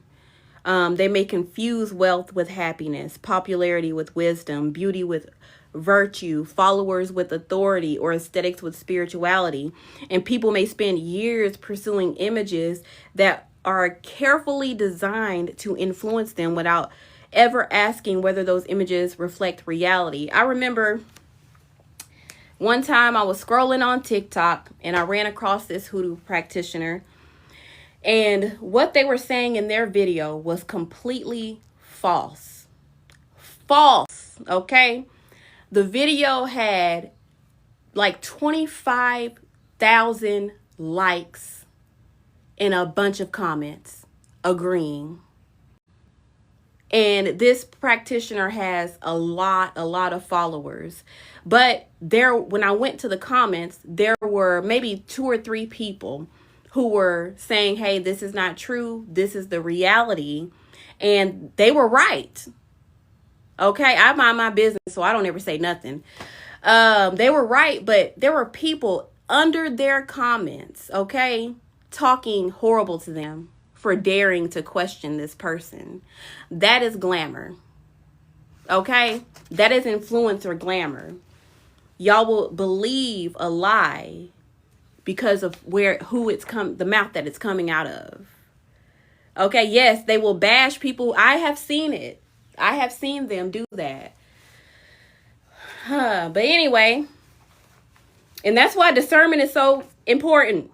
They may confuse wealth with happiness, popularity with wisdom, beauty with virtue, followers with authority, or aesthetics with spirituality. And people may spend years pursuing images that are carefully designed to influence them without ever asking whether those images reflect reality. I remember one time I was scrolling on TikTok and I ran across this hoodoo practitioner. And what they were saying in their video was completely false. False, okay? The video had like 25,000 likes and a bunch of comments agreeing. And this practitioner has a lot of followers. But when I went to the comments, there were maybe 2 or 3 people who were saying, hey, this is not true. This is the reality. And they were right. Okay, I mind my business, so I don't ever say nothing. They were right, but there were people under their comments, okay, talking horrible to them for daring to question this person. That is glamour. Okay, that is influencer glamour. Y'all will believe a lie because of the mouth that it's coming out of. Okay, yes, they will bash people. I have seen it. I have seen them do that. But anyway, and that's why discernment is so important.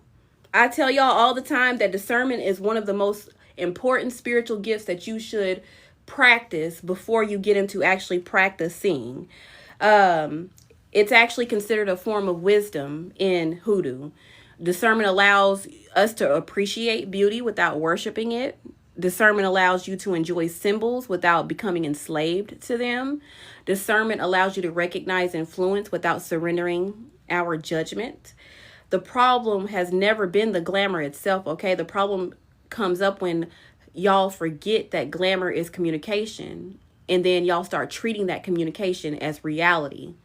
I tell y'all all the time that discernment is one of the most important spiritual gifts that you should practice before you get into actually practicing. It's actually considered a form of wisdom in hoodoo. Discernment allows us to appreciate beauty without worshiping it. Discernment allows you to enjoy symbols without becoming enslaved to them. Discernment allows you to recognize influence without surrendering our judgment. The problem has never been the glamour itself, okay? The problem comes up when y'all forget that glamour is communication, and then y'all start treating that communication as reality.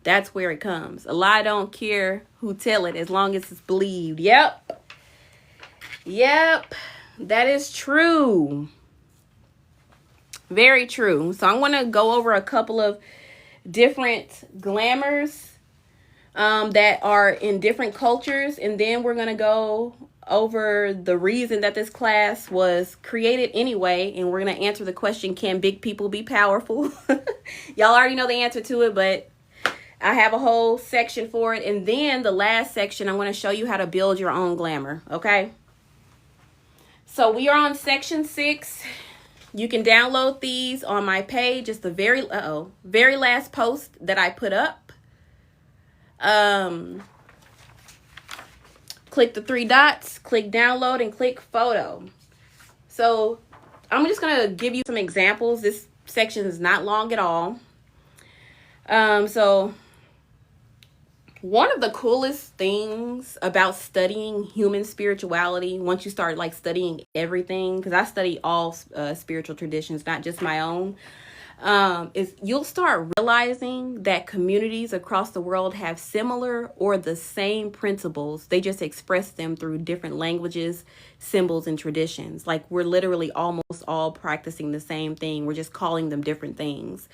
That's where it comes. A lie don't care who tell it as long as it's believed. Yep. That is true. Very true. So I'm going to go over a couple of different glamours that are in different cultures. And then we're going to go over the reason that this class was created anyway, and we're going to answer the question, can big people be powerful? Y'all already know the answer to it, but I have a whole section for it. And then the last section, I'm going to show you how to build your own glamour, okay? So we are on section 6. You can download these on my page. It's the very last post that I put up. Click the 3 dots, click download, and click photo. So I'm just going to give you some examples. This section is not long at all. So one of the coolest things about studying human spirituality, once you start like studying everything, because I study all spiritual traditions, not just my own, is you'll start realizing that communities across the world have similar or the same principles. They just express them through different languages, symbols, and traditions. Like we're literally almost all practicing the same thing. We're just calling them different things.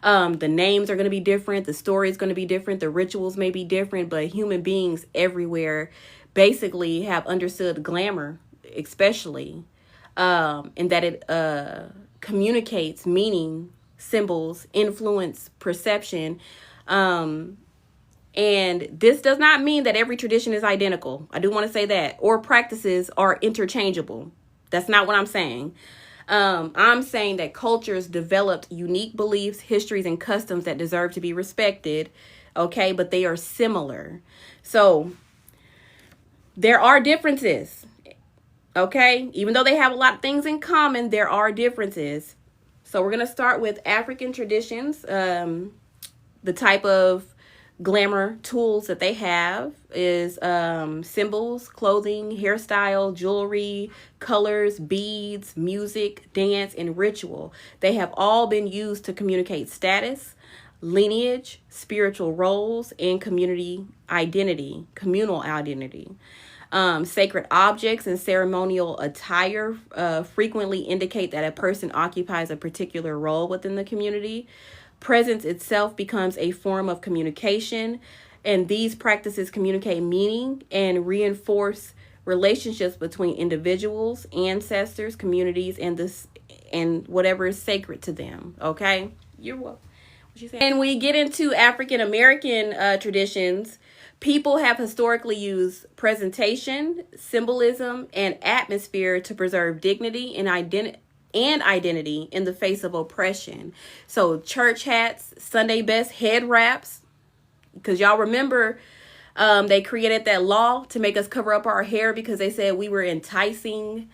The names are going to be different. The story is going to be different. The rituals may be different, but human beings everywhere basically have understood glamour, especially, and that it communicates meaning, symbols, influence, perception. And this does not mean that every tradition is identical. I do want to say that. Or practices are interchangeable. That's not what I'm saying. I'm saying that cultures developed unique beliefs, histories, and customs that deserve to be respected, okay? But they are similar. So there are differences, okay? Even though they have a lot of things in common, there are differences. So we're going to start with African traditions. The type of glamour tools that they have is symbols, clothing, hairstyle, jewelry, colors, beads, music, dance, and ritual. They have all been used to communicate status, lineage, spiritual roles, and communal identity. Sacred objects and ceremonial attire frequently indicate that a person occupies a particular role within the community. Presence itself becomes a form of communication, and these practices communicate meaning and reinforce relationships between individuals, ancestors, communities, and whatever is sacred to them. Okay, you're welcome. What you saying? And we get into African American traditions. People have historically used presentation, symbolism, and atmosphere to preserve dignity and identity in the face of oppression. So church hats, Sunday best, head wraps, because y'all remember they created that law to make us cover up our hair because they said we were enticing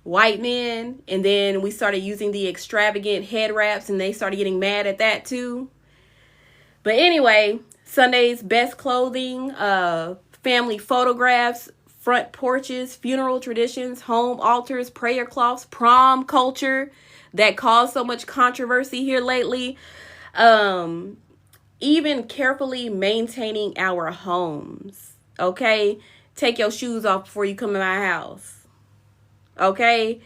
white men, and then we started using the extravagant head wraps and they started getting mad at that too. But anyway, Sunday's best clothing, family photographs, front porches, funeral traditions, home altars, prayer cloths, prom culture that caused so much controversy here lately. Even carefully maintaining our homes. Okay? Take your shoes off before you come in my house. Okay?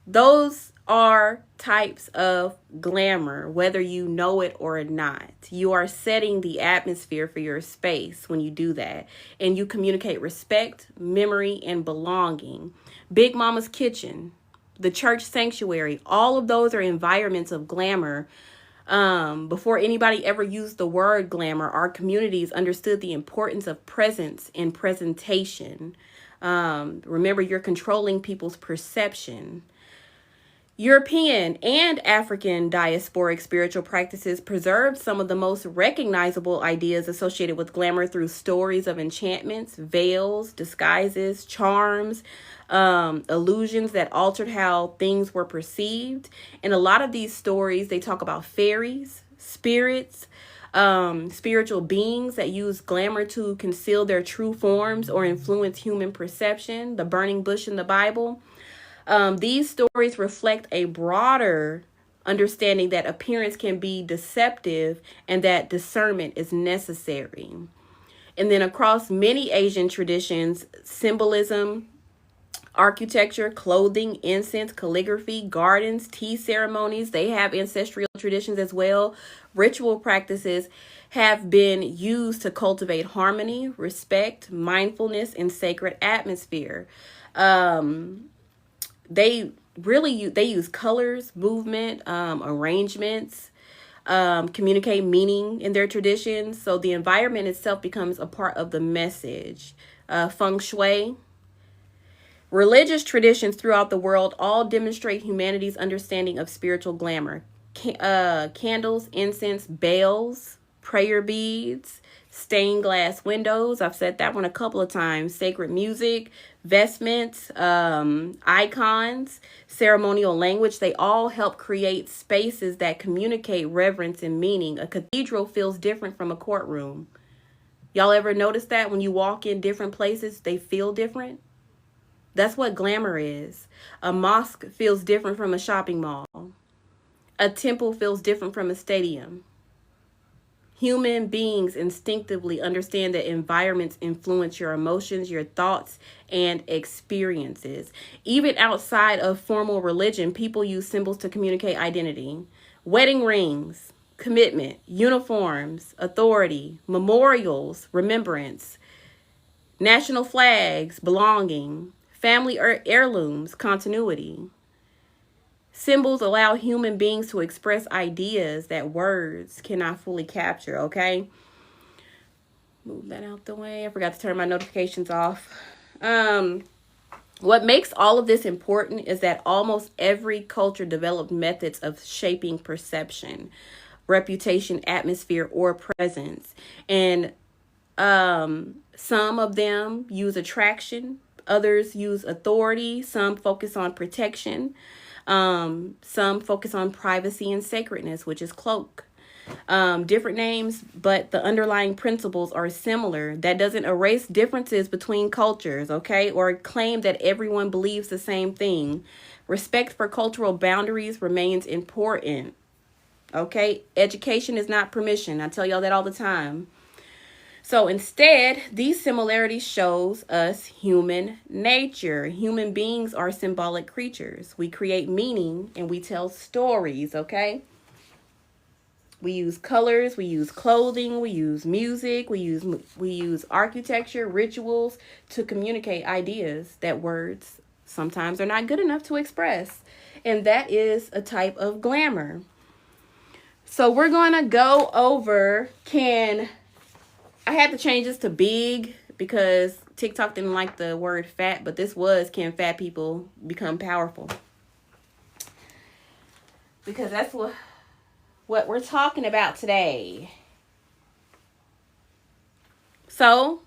Those are types of glamour, whether you know it or not. You are setting the atmosphere for your space when you do that. And you communicate respect, memory, and belonging. Big Mama's Kitchen, the church sanctuary, all of those are environments of glamour. Before anybody ever used the word glamour, our communities understood the importance of presence and presentation. Remember, you're controlling people's perception. European and African diasporic spiritual practices preserved some of the most recognizable ideas associated with glamour through stories of enchantments, veils, disguises, charms, illusions that altered how things were perceived. And a lot of these stories, they talk about fairies, spirits, spiritual beings that use glamour to conceal their true forms or influence human perception. The burning bush in the Bible. These stories reflect a broader understanding that appearance can be deceptive and that discernment is necessary. And then across many Asian traditions, symbolism, Architecture, clothing, incense, calligraphy, gardens, tea ceremonies. They have ancestral traditions as well. Ritual practices have been used to cultivate harmony, respect, mindfulness, and sacred atmosphere. They they use colors, movement, arrangements, communicate meaning in their traditions. So the environment itself becomes a part of the message. Feng shui. Religious traditions throughout the world all demonstrate humanity's understanding of spiritual glamour. Candles, incense, bells, prayer beads, stained glass windows. I've said that one a couple of times. Sacred music, vestments, icons, ceremonial language. They all help create spaces that communicate reverence and meaning. A cathedral feels different from a courtroom. Y'all ever notice that when you walk in different places, they feel different? That's what glamour is. A mosque feels different from a shopping mall. A temple feels different from a stadium. Human beings instinctively understand that environments influence your emotions, your thoughts, and experiences. Even outside of formal religion, people use symbols to communicate identity. Wedding rings, commitment, uniforms, authority, memorials, remembrance, national flags, belonging, family heirlooms, continuity. Symbols allow human beings to express ideas that words cannot fully capture, okay? Move that out the way. I forgot to turn my notifications off. What makes all of this important is that almost every culture developed methods of shaping perception, reputation, atmosphere, or presence. And some of them use attraction, others use authority, some focus on protection, some focus on privacy and sacredness, which is cloak. Different names, but the underlying principles are similar. That doesn't erase differences between cultures, okay, or claim that everyone believes the same thing. Respect for cultural boundaries remains important, okay? Education is not permission. I tell y'all that all the time. So instead, these similarities shows us human nature. Human beings are symbolic creatures. We create meaning and we tell stories, okay? We use colors, we use clothing, we use music, we use architecture, rituals to communicate ideas that words sometimes are not good enough to express. And that is a type of glamour. So we're going to go over I had to change this to big because TikTok didn't like the word fat, but this was, can fat people become powerful? Because that's what we're talking about today. So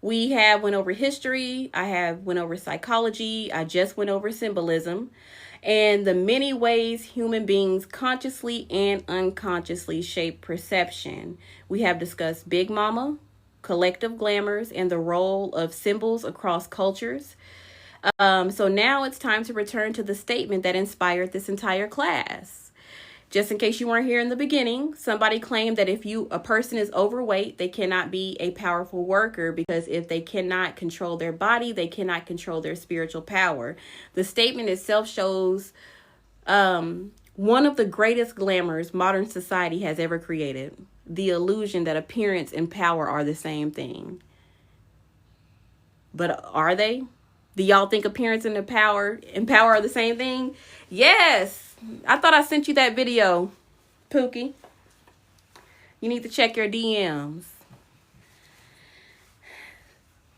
we have went over history. I have went over psychology. I just went over symbolism and the many ways human beings consciously and unconsciously shape perception. We have discussed Big Mama, collective glamours, and the role of symbols across cultures. So now it's time to return to the statement that inspired this entire class. Just in case you weren't here in the beginning, somebody claimed that if a person is overweight, they cannot be a powerful worker because if they cannot control their body, they cannot control their spiritual power. The statement itself shows one of the greatest glamours modern society has ever created, the illusion that appearance and power are the same thing. But are they? Do y'all think appearance and power are the same thing? Yes. I thought I sent you that video, Pookie. You need to check your DMs.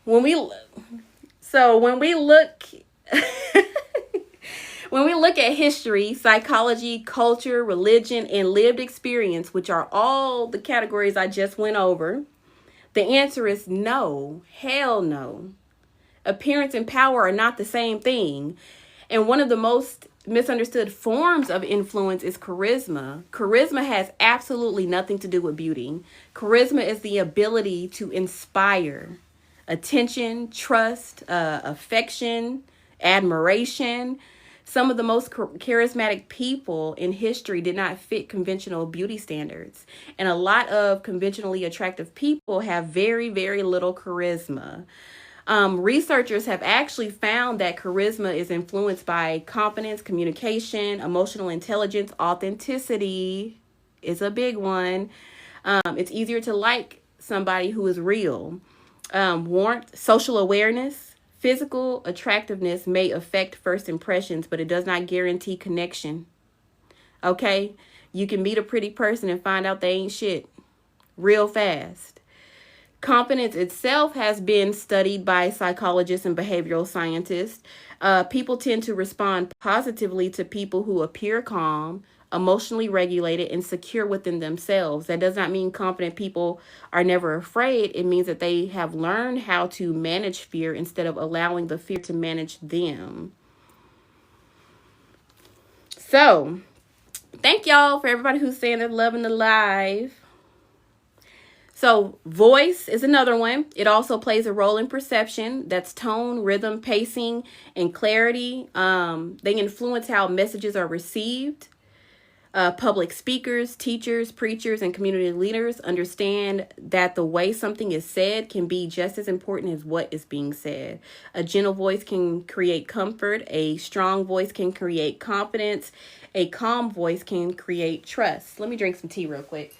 When we look when we look at history, psychology, culture, religion, and lived experience, which are all the categories I just went over, the answer is no. Hell no. Appearance and power are not the same thing. And one of the most misunderstood forms of influence is charisma. Charisma has absolutely nothing to do with beauty. Charisma is the ability to inspire attention, trust, affection, admiration. Some of the most charismatic people in history did not fit conventional beauty standards. And a lot of conventionally attractive people have very, very little charisma. Researchers have actually found that charisma is influenced by confidence, communication, emotional intelligence, authenticity is a big one. It's easier to like somebody who is real. Warmth, social awareness, physical attractiveness may affect first impressions, but it does not guarantee connection. Okay? You can meet a pretty person and find out they ain't shit real fast. Confidence itself has been studied by psychologists and behavioral scientists. People tend to respond positively to people who appear calm, emotionally regulated, and secure within themselves. That does not mean confident people are never afraid. It means that they have learned how to manage fear instead of allowing the fear to manage them. So, thank y'all for everybody who's saying they're loving the live. So voice is another one. It also plays a role in perception. That's tone, rhythm, pacing, and clarity. They influence how messages are received. Public speakers, teachers, preachers, and community leaders understand that the way something is said can be just as important as what is being said. A gentle voice can create comfort. A strong voice can create confidence. A calm voice can create trust. Let me drink some tea real quick.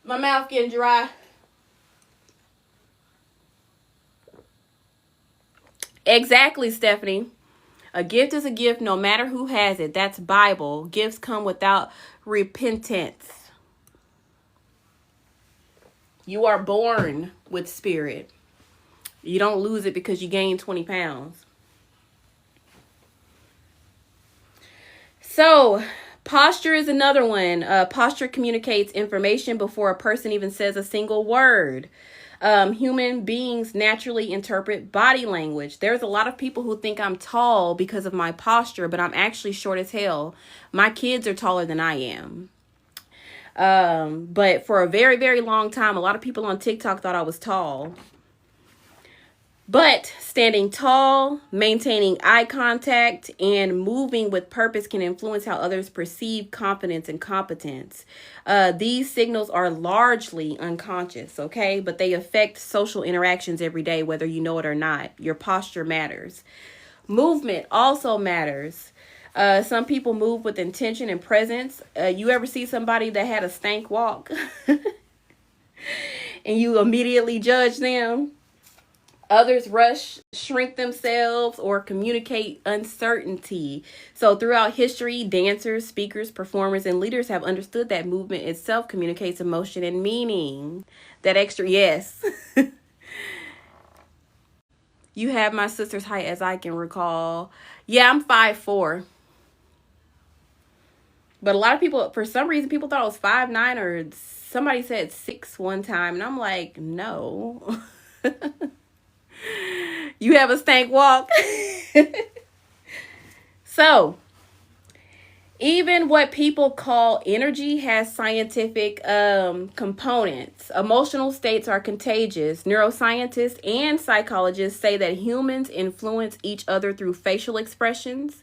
My mouth getting dry. Exactly, Stephanie. A gift is a gift no matter who has it. That's Bible. Gifts come without repentance. You are born with spirit. You don't lose it because you gain 20 pounds. So, posture is another one. Posture communicates information before a person even says a single word. Human beings naturally interpret body language. There's a lot of people who think I'm tall because of my posture, but I'm actually short as hell. My kids are taller than I am. But for a very, very long time, a lot of people on TikTok thought I was tall. But standing tall, maintaining eye contact, and moving with purpose can influence how others perceive confidence and competence. These signals are largely unconscious, okay? But they affect social interactions every day, whether you know it or not. Your posture matters. Movement also matters. Some people move with intention and presence. You ever see somebody that had a stank walk? And you immediately judge them? Others rush, shrink themselves, or communicate uncertainty. So throughout history, dancers, speakers, performers, and leaders have understood that movement itself communicates emotion and meaning. That extra, yes. You have my sister's height as I can recall. Yeah, I'm 5'4". But a lot of people, for some reason, people thought I was 5'9", or somebody said 6 one time. And I'm like, no. You have a stank walk. So, even what people call energy has scientific components. Emotional states are contagious. Neuroscientists and psychologists say that humans influence each other through facial expressions,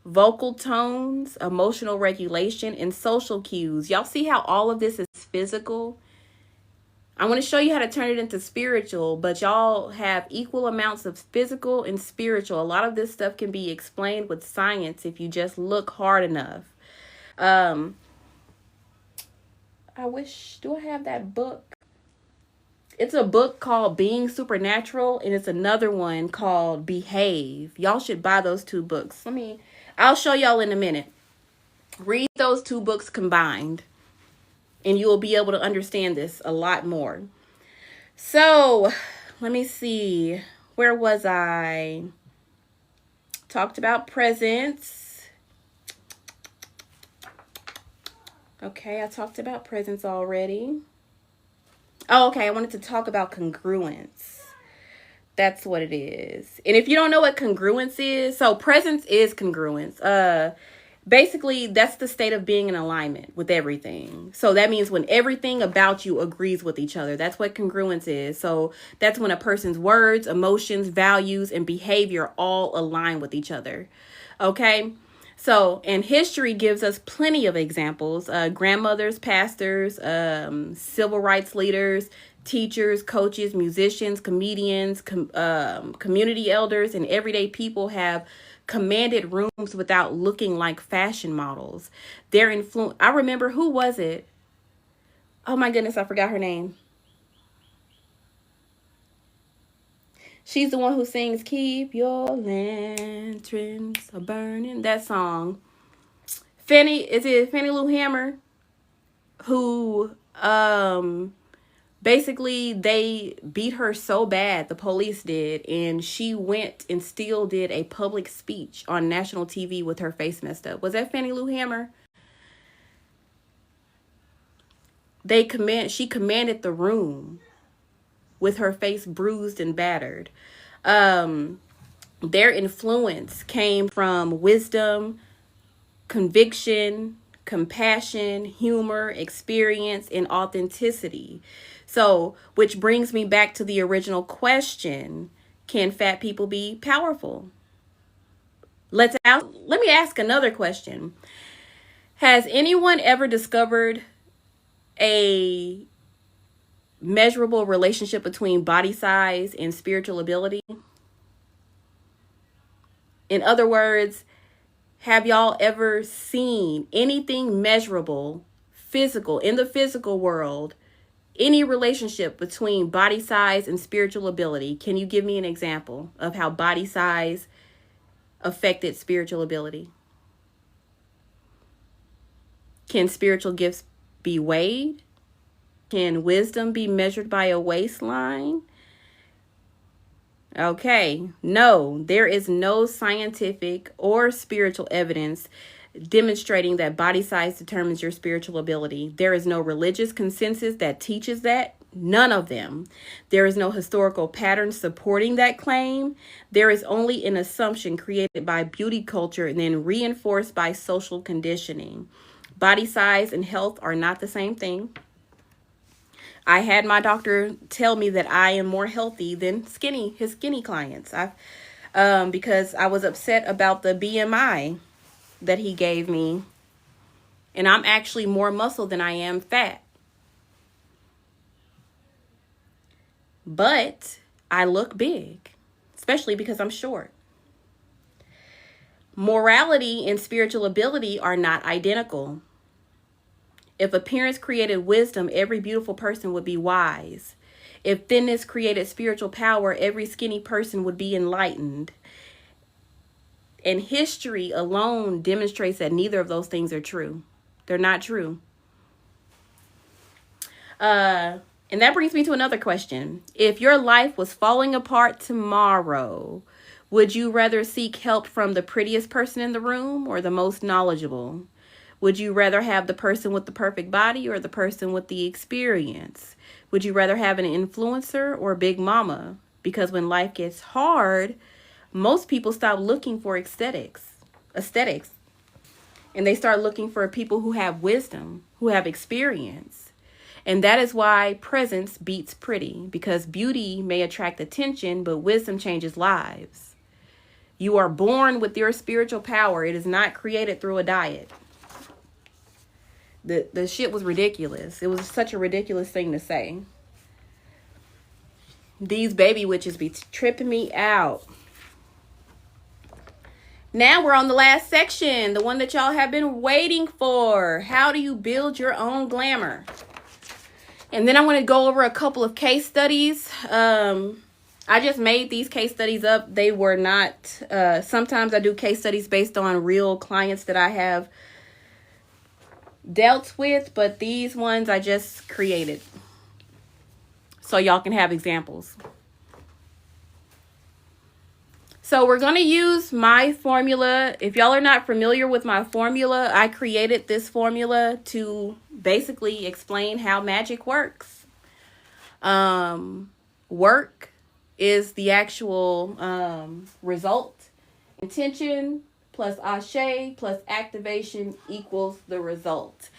vocal tones, emotional regulation, and social cues. Y'all see how all of this is physical? I want to show you how to turn it into spiritual, but y'all have equal amounts of physical and spiritual. A lot of this stuff can be explained with science if you just look hard enough. I wish, do I have that book? It's a book called Being Supernatural, and it's another one called Behave. Y'all should buy those two books. I'll show y'all in a minute. Read those two books combined, and you will be able to understand this a lot more. So, let me see. Where was I? Talked about presence. Okay, I talked about presence already. Oh, okay, I wanted to talk about congruence. That's what it is. And if you don't know what congruence is, so presence is congruence. Basically, that's the state of being in alignment with everything. So that means when everything about you agrees with each other. That's what congruence is. So that's when a person's words, emotions, values, and behavior all align with each other. Okay? So, and history gives us plenty of examples. Grandmothers, pastors, civil rights leaders, teachers, coaches, musicians, comedians, community elders, and everyday people have commanded rooms without looking like fashion models. Their influence. I remember, who was it? Oh my goodness, I forgot her name. She's the one who sings "Keep Your Lanterns a Burning." That song. Is it Fannie Lou Hammer? Who basically they beat her so bad, the police did, and she went and still did a public speech on national TV with her face messed up. Was that Fannie Lou Hammer? She commanded the room with her face bruised and battered. Their influence came from wisdom, conviction, compassion, humor, experience, and authenticity. So, which brings me back to the original question: can fat people be powerful? Let me ask another question. Has anyone ever discovered a measurable relationship between body size and spiritual ability? In other words, have y'all ever seen anything measurable, physical, in the physical world, any relationship between body size and spiritual ability? Can you give me an example of how body size affected spiritual ability? Can spiritual gifts be weighed? Can wisdom be measured by a waistline? Okay, no, there is no scientific or spiritual evidence demonstrating that body size determines your spiritual ability. There is no religious consensus that teaches that. None of them. There is no historical pattern supporting that claim. There is only an assumption created by beauty culture and then reinforced by social conditioning. Body size and health are not the same thing. I had my doctor tell me that I am more healthy than his skinny clients. Because I was upset about the BMI that he gave me. And I'm actually more muscle than I am fat. But I look big, especially because I'm short. Morality and spiritual ability are not identical. If appearance created wisdom, every beautiful person would be wise. If thinness created spiritual power, every skinny person would be enlightened. And history alone demonstrates that neither of those things are true. They're not true. And that brings me to another question. If your life was falling apart tomorrow, would you rather seek help from the prettiest person in the room or the most knowledgeable? Would you rather have the person with the perfect body or the person with the experience? Would you rather have an influencer or big mama? Because when life gets hard, most people stop looking for aesthetics, and they start looking for people who have wisdom, who have experience. And that is why presence beats pretty, because beauty may attract attention, but wisdom changes lives. You are born with your spiritual power. It is not created through a diet. The shit was ridiculous. It was such a ridiculous thing to say. These baby witches be tripping me out. Now we're on the last section, the one that y'all have been waiting for. How do you build your own glamour? And then I want to go over a couple of case studies. I just made these case studies up. They were not, sometimes I do case studies based on real clients that I have dealt with, but these ones I just created so y'all can have examples. So we're going to use my formula. If y'all are not familiar with my formula, I created this formula to basically explain how magic works. Work is the actual result. Intention plus ashe plus activation equals the result.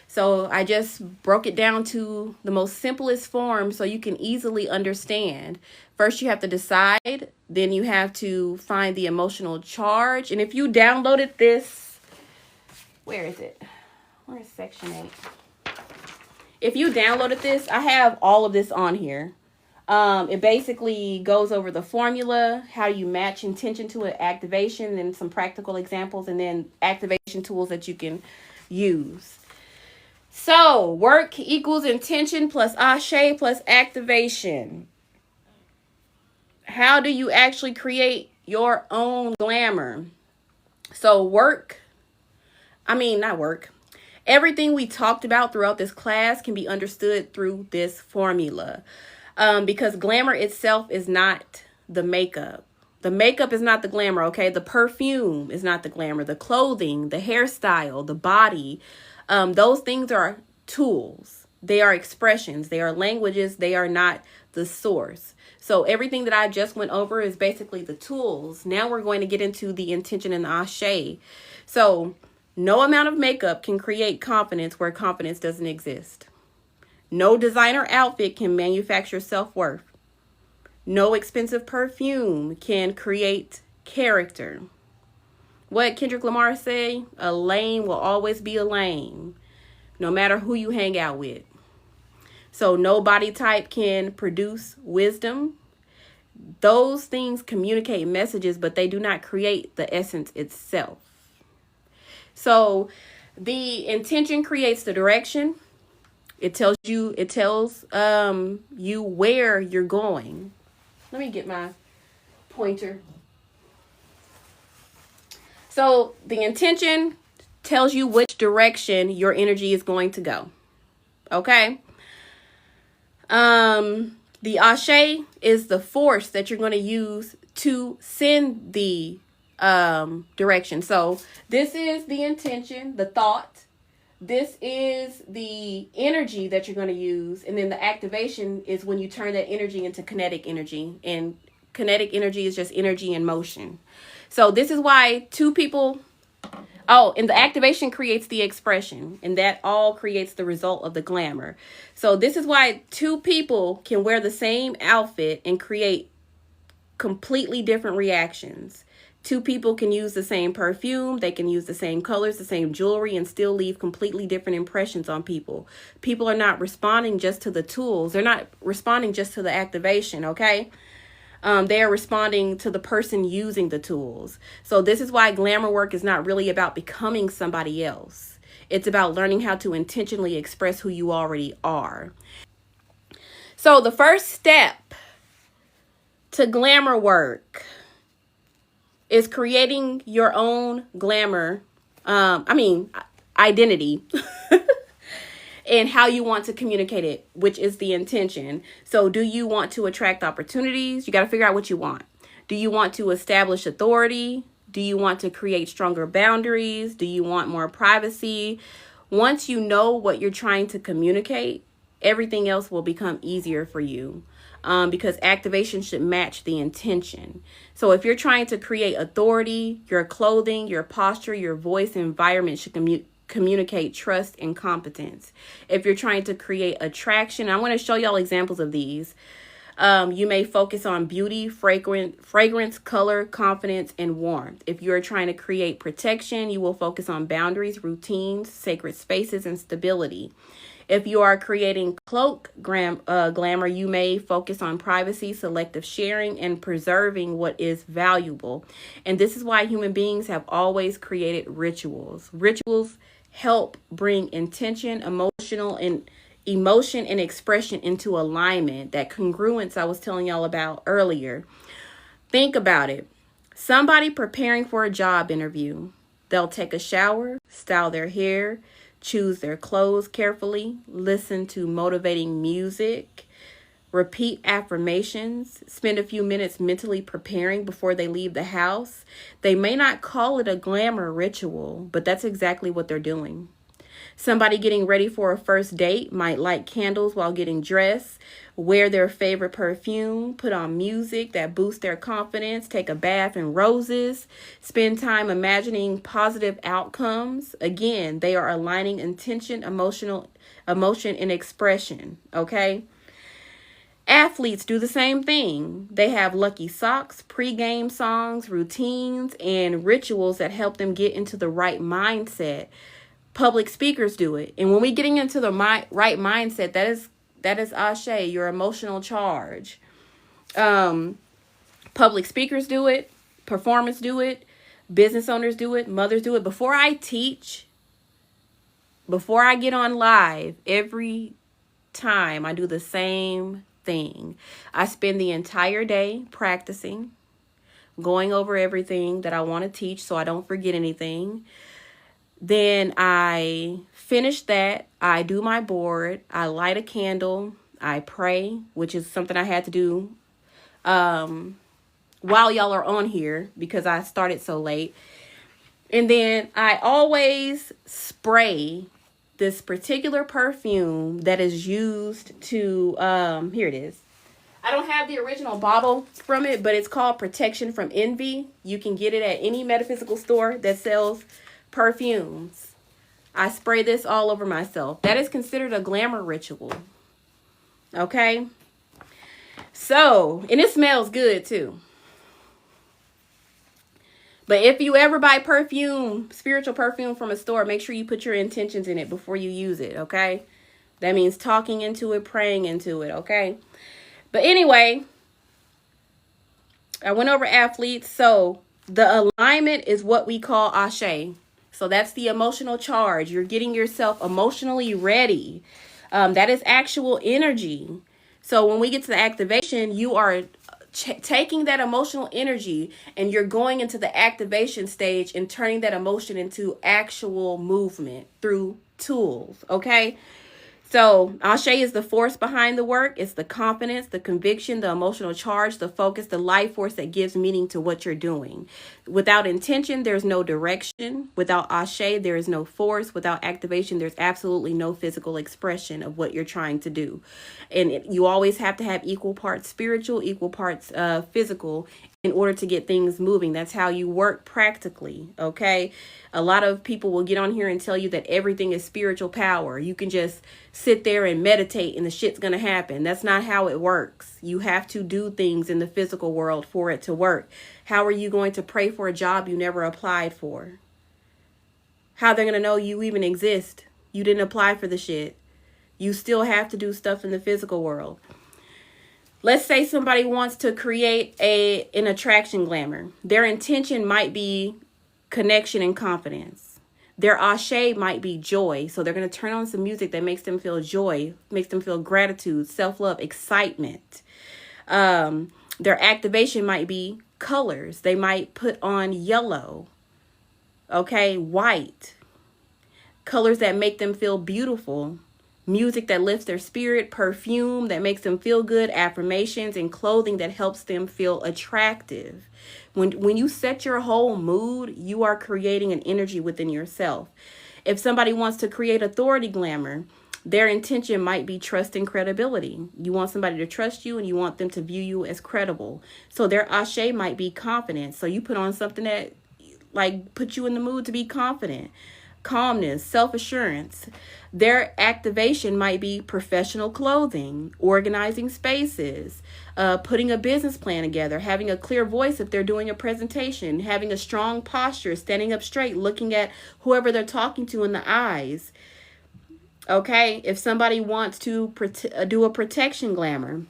So I just broke it down to the most simplest form so you can easily understand. First, you have to decide. Then you have to find the emotional charge. And if you downloaded this, where is it? Where is section 8? if you downloaded this, I have all of this on here. It basically goes over the formula, how you match intention to an activation, and some practical examples, and then activation tools that you can use. So, work equals intention plus ashe plus activation. How do you actually create your own glamour? So, everything we talked about throughout this class can be understood through this formula. Because glamour itself is not the makeup. The makeup is not the glamour, okay? The perfume is not the glamour. The clothing, the hairstyle, the body, those things are tools. They are expressions. They are languages. They are not the source. So everything that I just went over is basically the tools. Now we're going to get into the intention and the ashe. So no amount of makeup can create confidence where confidence doesn't exist. No designer outfit can manufacture self-worth. No expensive perfume can create character. What Kendrick Lamar say? A lame will always be a lame, no matter who you hang out with. So no body type can produce wisdom. Those things communicate messages, but they do not create the essence itself. So the intention creates the direction. It tells you where you're going. Let me get my pointer. So the intention tells you which direction your energy is going to go. Okay? The ashe is the force that you're going to use to send the direction. So this is the intention, the thought. This is the energy that you're going to use. And then the activation is when you turn that energy into kinetic energy. And kinetic energy is just energy in motion. So this is why two people... Oh, and the activation creates the expression. And that all creates the result of the glamour. So this is why two people can wear the same outfit and create completely different reactions. Two people can use the same perfume, they can use the same colors, the same jewelry, and still leave completely different impressions on people. People are not responding just to the tools. They're not responding just to the activation, okay? They are responding to the person using the tools. So this is why glamour work is not really about becoming somebody else. It's about learning how to intentionally express who you already are. So the first step to glamour work is creating your own glamour, identity and how you want to communicate it, which is the intention. So do you want to attract opportunities? You got to figure out what you want. Do you want to establish authority? Do you want to create stronger boundaries? Do you want more privacy? Once you know what you're trying to communicate, everything else will become easier for you. Because activation should match the intention. So if you're trying to create authority, your clothing, your posture, your voice, environment should communicate trust and competence. If you're trying to create attraction, I want to show y'all examples of these. You may focus on beauty, fragrance, color, confidence, and warmth. If you're trying to create protection, you will focus on boundaries, routines, sacred spaces, and stability. If you are creating cloak glamour, you may focus on privacy, selective sharing, and preserving what is valuable. And this is why human beings have always created rituals. Rituals help bring intention, emotion and expression into alignment. That congruence I was telling y'all about earlier. Think about it. Somebody preparing for a job interview. They'll take a shower, style their hair, choose their clothes carefully, listen to motivating music, repeat affirmations, spend a few minutes mentally preparing before they leave the house. They may not call it a glamour ritual, but that's exactly what they're doing. Somebody getting ready for a first date might light candles while getting dressed, wear their favorite perfume, put on music that boosts their confidence, take a bath in roses, spend time imagining positive outcomes. Again, they are aligning intention, emotion, and expression, okay? Athletes do the same thing. They have lucky socks, pre-game songs, routines, and rituals that help them get into the right mindset. Public speakers do it. And when we getting into the right mindset, that is Ashe, your emotional charge. Public speakers do it, performers do it, business owners do it, mothers do it. Before I teach, before I get on live, every time I do the same thing. I spend the entire day practicing, going over everything that I want to teach so I don't forget anything. Then I finish that. I do my board. I light a candle. I pray, which is something I had to do while y'all are on here because I started so late. And then I always spray this particular perfume that is used to, here it is. I don't have the original bottle from it, but it's called Protection from Envy. You can get it at any metaphysical store that sells perfumes. I spray this all over myself. That is considered a glamour ritual. Okay? So, and it smells good too. But if you ever buy perfume, spiritual perfume from a store, make sure you put your intentions in it before you use it, okay? That means talking into it, praying into it, okay? But anyway, I went over athletes. So the alignment is what we call Ashe. So that's the emotional charge. You're getting yourself emotionally ready. That is actual energy. So when we get to the activation, you are taking that emotional energy and you're going into the activation stage and turning that emotion into actual movement through tools. Okay. So Ashe is the force behind the work. It's the confidence, the conviction, the emotional charge, the focus, the life force that gives meaning to what you're doing. Without intention, there's no direction. Without Ashe, there is no force. Without activation, there's absolutely no physical expression of what you're trying to do. And you always have to have equal parts spiritual, equal parts physical in order to get things moving. That's how you work practically, okay? A lot of people will get on here and tell you that everything is spiritual power. You can just sit there and meditate and the shit's going to happen. That's not how it works. You have to do things in the physical world for it to work. How are you going to pray for a job you never applied for? How they're going to know you even exist? You didn't apply for the shit. You still have to do stuff in the physical world. Let's say somebody wants to create an attraction glamour. Their intention might be connection and confidence. Their Ashe might be joy. So they're going to turn on some music that makes them feel joy, makes them feel gratitude, self-love, excitement. Their activation might be colors. They might put on yellow, okay, white, colors that make them feel beautiful. Music that lifts their spirit, perfume that makes them feel good, affirmations, and clothing that helps them feel attractive. When you set your whole mood, you are creating an energy within yourself. If somebody wants to create authority glamour, their intention might be trust and credibility. You want somebody to trust you and you want them to view you as credible. So their Ashe might be confidence. So you put on something that like put you in the mood to be confident. Calmness, self-assurance. Their activation might be professional clothing, organizing spaces, putting a business plan together, having a clear voice if they're doing a presentation, having a strong posture, standing up straight, looking at whoever they're talking to in the eyes. Okay, if somebody wants to do a protection glamour,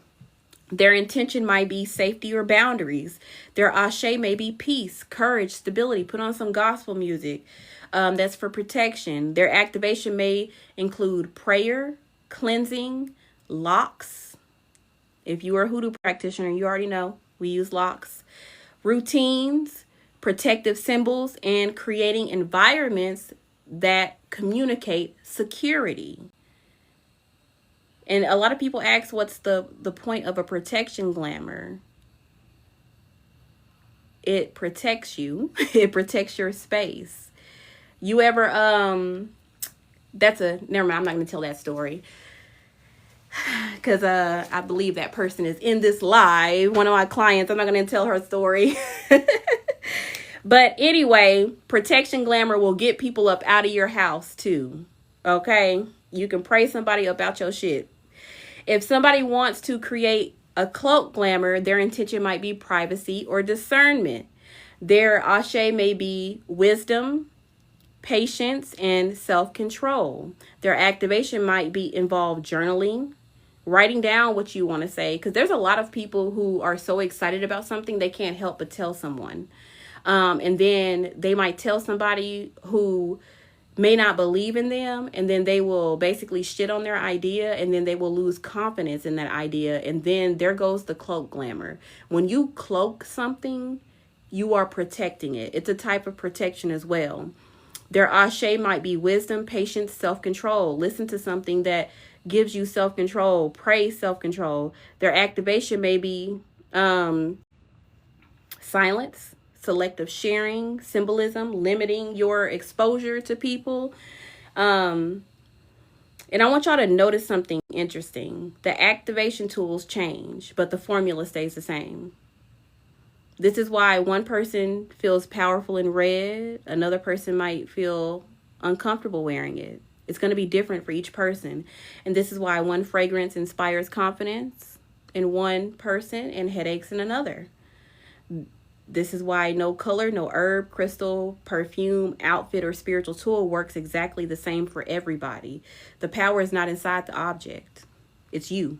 their intention might be safety or boundaries. Their Ashe may be peace, courage, stability. Put on some gospel music. That's for protection. Their activation may include prayer, cleansing, locks. If you are a hoodoo practitioner, you already know we use locks. Routines, protective symbols, and creating environments that communicate security. And a lot of people ask, what's the point of a protection glamour? It protects you. It protects your space. You ever, never mind, I'm not going to tell that story. Because I believe that person is in this live. One of my clients, I'm not going to tell her story. But anyway, protection glamour will get people up out of your house too. Okay? You can pray somebody up out your shit. If somebody wants to create a cloak glamour, their intention might be privacy or discernment. Their Ashe may be wisdom, patience, and self-control. Their activation might be involve journaling, writing down what you want to say, because there's a lot of people who are so excited about something they can't help but tell someone. And then they might tell somebody who may not believe in them, and then they will basically shit on their idea, and then they will lose confidence in that idea, and then there goes the cloak glamour. When you cloak something, you are protecting it. It's a type of protection as well. Their ashe might be wisdom, patience, self-control. Listen to something that gives you self-control. Praise self-control. Their activation may be silence, selective sharing, symbolism, limiting your exposure to people. And I want y'all to notice something interesting. The activation tools change, but the formula stays the same. This is why one person feels powerful in red. Another person might feel uncomfortable wearing it. It's going to be different for each person. And this is why one fragrance inspires confidence in one person and headaches in another. This is why no color, no herb, crystal, perfume, outfit, or spiritual tool works exactly the same for everybody. The power is not inside the object. It's you.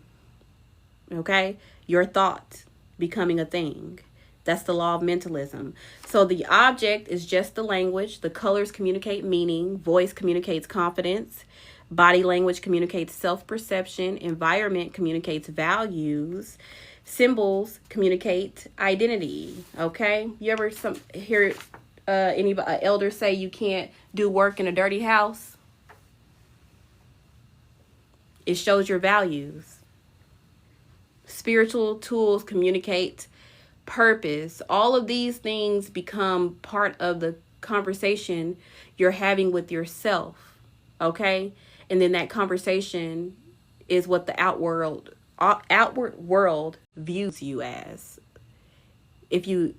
Okay? Your thought becoming a thing. That's the law of mentalism. So the object is just the language. The colors communicate meaning. Voice communicates confidence. Body language communicates self-perception. Environment communicates values. Symbols communicate identity. Okay? You ever hear any elders say you can't do work in a dirty house? It shows your values. Spiritual tools communicate purpose. All of these things become part of the conversation you're having with yourself. Okay? And then that conversation is what the outward world views you as, if you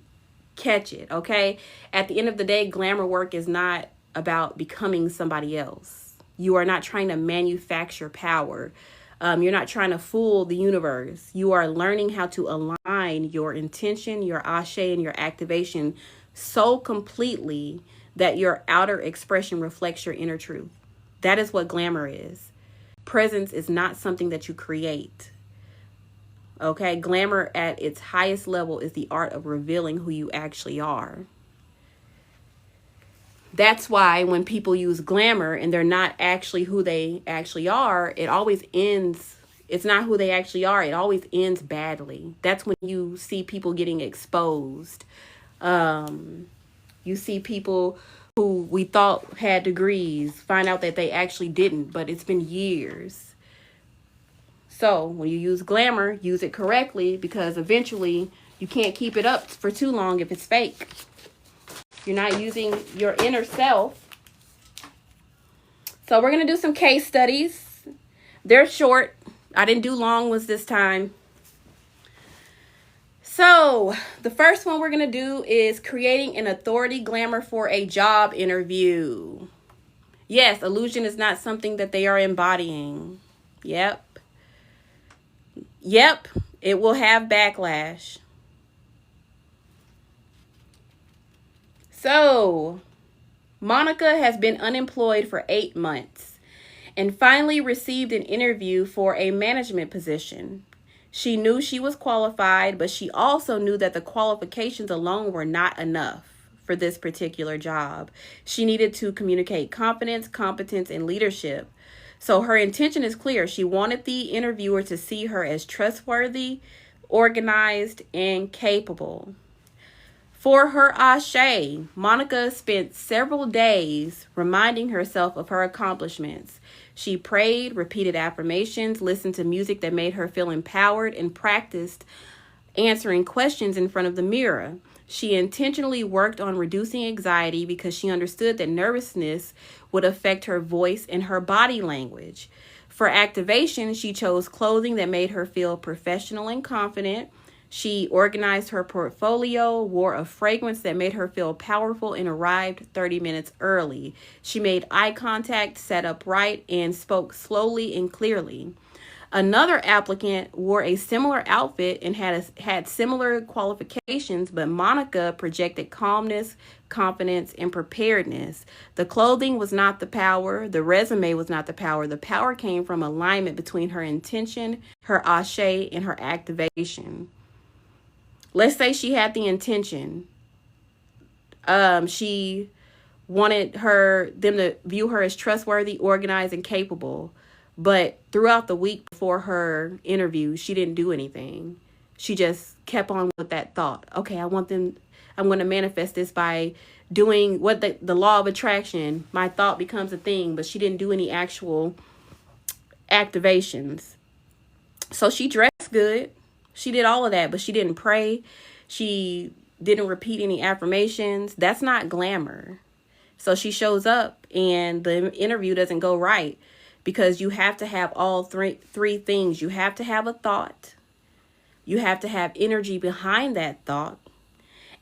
catch it. Okay? At the end of the day, glamour work is not about becoming somebody else. You are not trying to manufacture power. You're not trying to fool the universe. You are learning how to align your intention, your ashe, and your activation so completely that your outer expression reflects your inner truth. That is what glamour is. Presence is not something that you create. Okay? Glamour at its highest level is the art of revealing who you actually are. That's why when people use glamour and they're not actually who they actually are, it always ends. It's not who they actually are. It always ends badly. That's when you see people getting exposed. You see people who we thought had degrees find out that they actually didn't, but it's been years. So when you use glamour, use it correctly, because eventually you can't keep it up for too long if it's fake. You're not using your inner self. So we're going to do some case studies. They're short. I didn't do long ones this time. So the first one we're going to do is creating an authority glamour for a job interview. Yes, illusion is not something that they are embodying. Yep. It will have backlash. So, Monica has been unemployed for 8 months and finally received an interview for a management position. She knew she was qualified, but she also knew that the qualifications alone were not enough for this particular job. She needed to communicate confidence, competence, and leadership. So her intention is clear. She wanted the interviewer to see her as trustworthy, organized, and capable. For her ashe, Monica spent several days reminding herself of her accomplishments. She prayed, repeated affirmations, listened to music that made her feel empowered, and practiced answering questions in front of the mirror. She intentionally worked on reducing anxiety because she understood that nervousness would affect her voice and her body language. For activation, she chose clothing that made her feel professional and confident. She organized her portfolio, wore a fragrance that made her feel powerful, and arrived 30 minutes early. She made eye contact, sat upright, and spoke slowly and clearly. Another applicant wore a similar outfit and had similar qualifications, but Monica projected calmness, confidence, and preparedness. The clothing was not the power. The resume was not the power. The power came from alignment between her intention, her ashe, and her activation. Let's say she had the intention. She wanted them to view her as trustworthy, organized, and capable. But throughout the week before her interview, she didn't do anything. She just kept on with that thought. Okay, I'm going to manifest this by doing what the law of attraction. My thought becomes a thing, but she didn't do any actual activations. So she dressed good. She did all of that, but she didn't pray. She didn't repeat any affirmations. That's not glamour. So she shows up and the interview doesn't go right because you have to have all three things. You have to have a thought. You have to have energy behind that thought.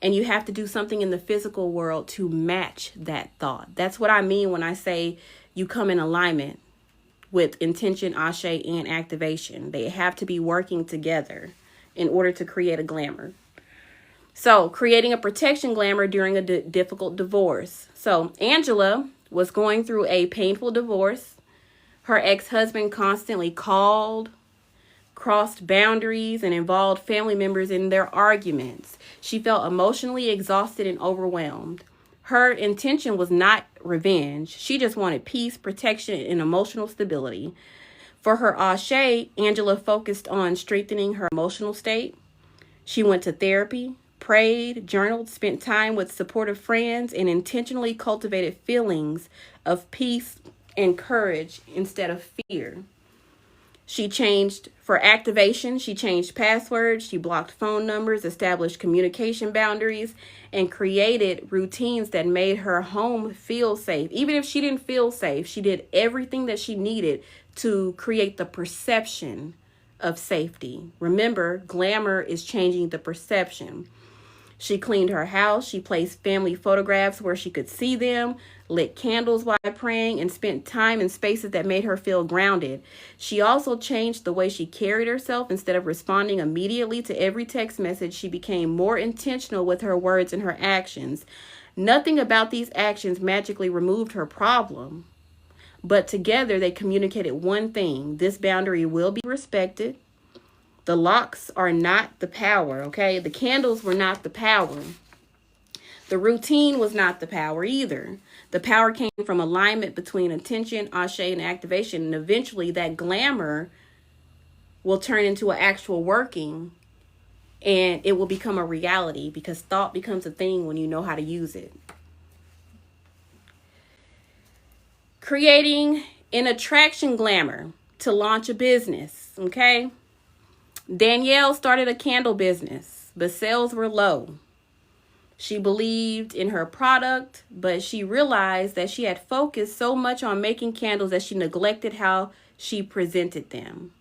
And you have to do something in the physical world to match that thought. That's what I mean when I say you come in alignment with intention, ashe, and activation. They have to be working together in order to create a glamour. So creating a protection glamour during a difficult divorce. So Angela was going through a painful divorce. Her ex-husband constantly called, crossed boundaries, and involved family members in their arguments. She felt emotionally exhausted and overwhelmed. Her intention was not revenge. She just wanted peace, protection, and emotional stability. For her ashe, Angela focused on strengthening her emotional state. She went to therapy, prayed, journaled, spent time with supportive friends, and intentionally cultivated feelings of peace and courage instead of fear. She changed for activation. She changed passwords. She blocked phone numbers, established communication boundaries, and created routines that made her home feel safe. Even if she didn't feel safe, she did everything that she needed to create the perception of safety. Remember, glamour is changing the perception. She cleaned her house. She placed family photographs where she could see them, lit candles while praying, and spent time in spaces that made her feel grounded. She also changed the way she carried herself. Instead of responding immediately to every text message, she became more intentional with her words and her actions. Nothing about these actions magically removed her problem, but together they communicated one thing: this boundary will be respected. The locks are not the power, okay? The candles were not the power. The routine was not the power either. The power came from alignment between intention, ashe, and activation. And eventually that glamour will turn into an actual working, and it will become a reality because thought becomes a thing when you know how to use it. Creating an attraction glamour to launch a business, okay? Danielle started a candle business, but sales were low. She believed in her product, but she realized that she had focused so much on making candles that she neglected how she presented them.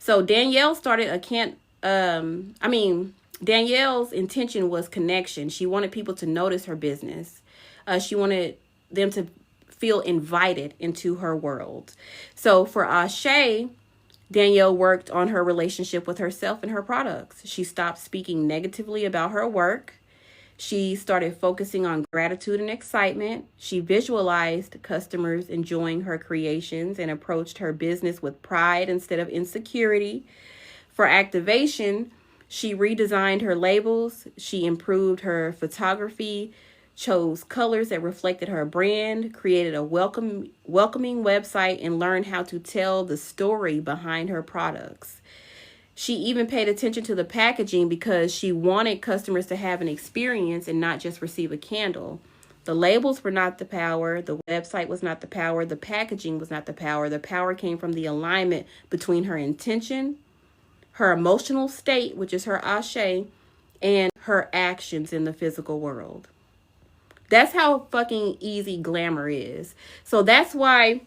So Danielle started Danielle's intention was connection. She wanted people to notice her business. She wanted them to feel invited into her world. So for Ashe, Danielle worked on her relationship with herself and her products. She stopped speaking negatively about her work. She started focusing on gratitude and excitement. She visualized customers enjoying her creations and approached her business with pride instead of insecurity. For activation, she redesigned her labels. She improved her photography, chose colors that reflected her brand, created a welcoming website, and learned how to tell the story behind her products. She even paid attention to the packaging because she wanted customers to have an experience and not just receive a candle. The labels were not the power. The website was not the power. The packaging was not the power. The power came from the alignment between her intention, her emotional state, which is her ashe, and her actions in the physical world. That's how fucking easy glamour is. So that's why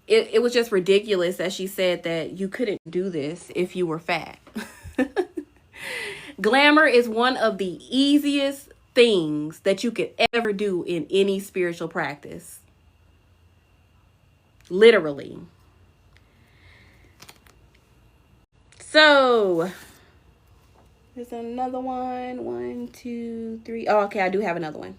it was just ridiculous that she said that you couldn't do this if you were fat. Glamour is one of the easiest things that you could ever do in any spiritual practice. Literally. So there's another one. 1, 2, 3. Oh, okay, I do have another one.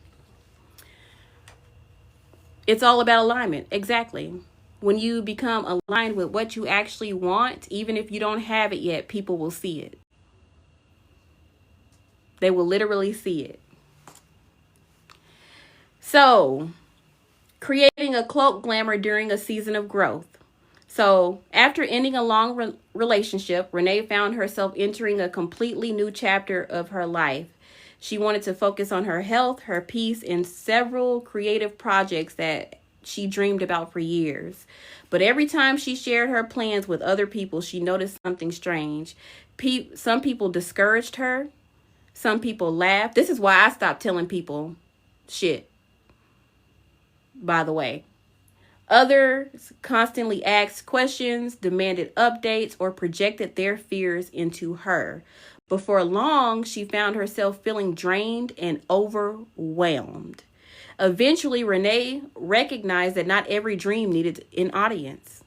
It's all about alignment. Exactly. When you become aligned with what you actually want, even if you don't have it yet, people will see it. They will literally see it. So, creating a cloak glamour during a season of growth. So, after ending a long relationship, Renee found herself entering a completely new chapter of her life. She wanted to focus on her health, her peace, and several creative projects that she dreamed about for years. But every time she shared her plans with other people, she noticed something strange. Some people discouraged her. Some people laughed. This is why I stopped telling people shit, by the way. Others constantly asked questions, demanded updates, or projected their fears into her. Before long, she found herself feeling drained and overwhelmed. Eventually, Renee recognized that not every dream needed an audience.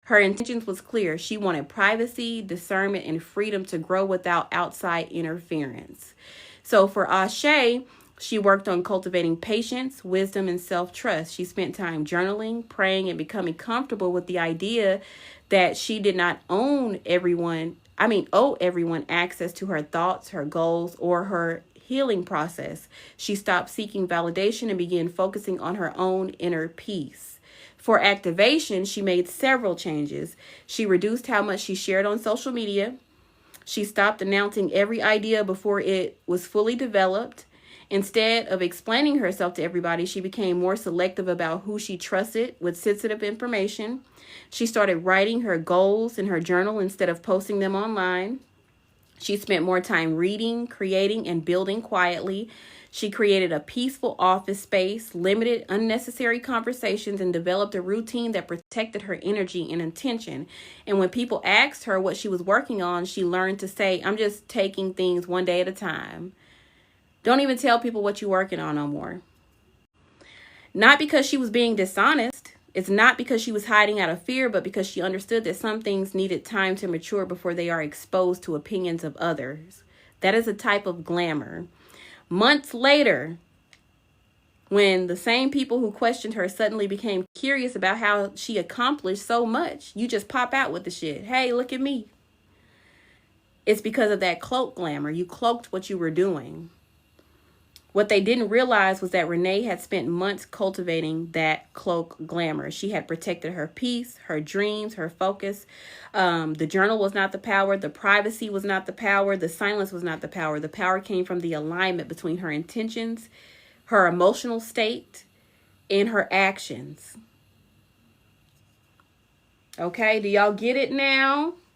Her intentions was clear. She wanted privacy, discernment, and freedom to grow without outside interference. So for Ashe, she worked on cultivating patience, wisdom, and self-trust. She spent time journaling, praying, and becoming comfortable with the idea that she did not owe everyone access to her thoughts, her goals, or her healing process. She stopped seeking validation and began focusing on her own inner peace. For activation, she made several changes. She reduced how much she shared on social media. She stopped announcing every idea before it was fully developed. Instead of explaining herself to everybody, she became more selective about who she trusted with sensitive information. She started writing her goals in her journal instead of posting them online. She spent more time reading, creating, and building quietly. She created a peaceful office space, limited unnecessary conversations, and developed a routine that protected her energy and intention. And when people asked her what she was working on, she learned to say, "I'm just taking things one day at a time." Don't even tell people what you're working on no more. Not because she was being dishonest. It's not because she was hiding out of fear, but because she understood that some things needed time to mature before they are exposed to opinions of others. That is a type of glamour. Months later, when the same people who questioned her suddenly became curious about how she accomplished so much, you just pop out with the shit. Hey, look at me. It's because of that cloak glamour. You cloaked what you were doing. What they didn't realize was that Renee had spent months cultivating that cloak glamour. She had protected her peace, her dreams, her focus. The journal was not the power. The privacy was not the power. The silence was not the power. The power came from the alignment between her intentions, her emotional state, and her actions. Okay, do y'all get it now?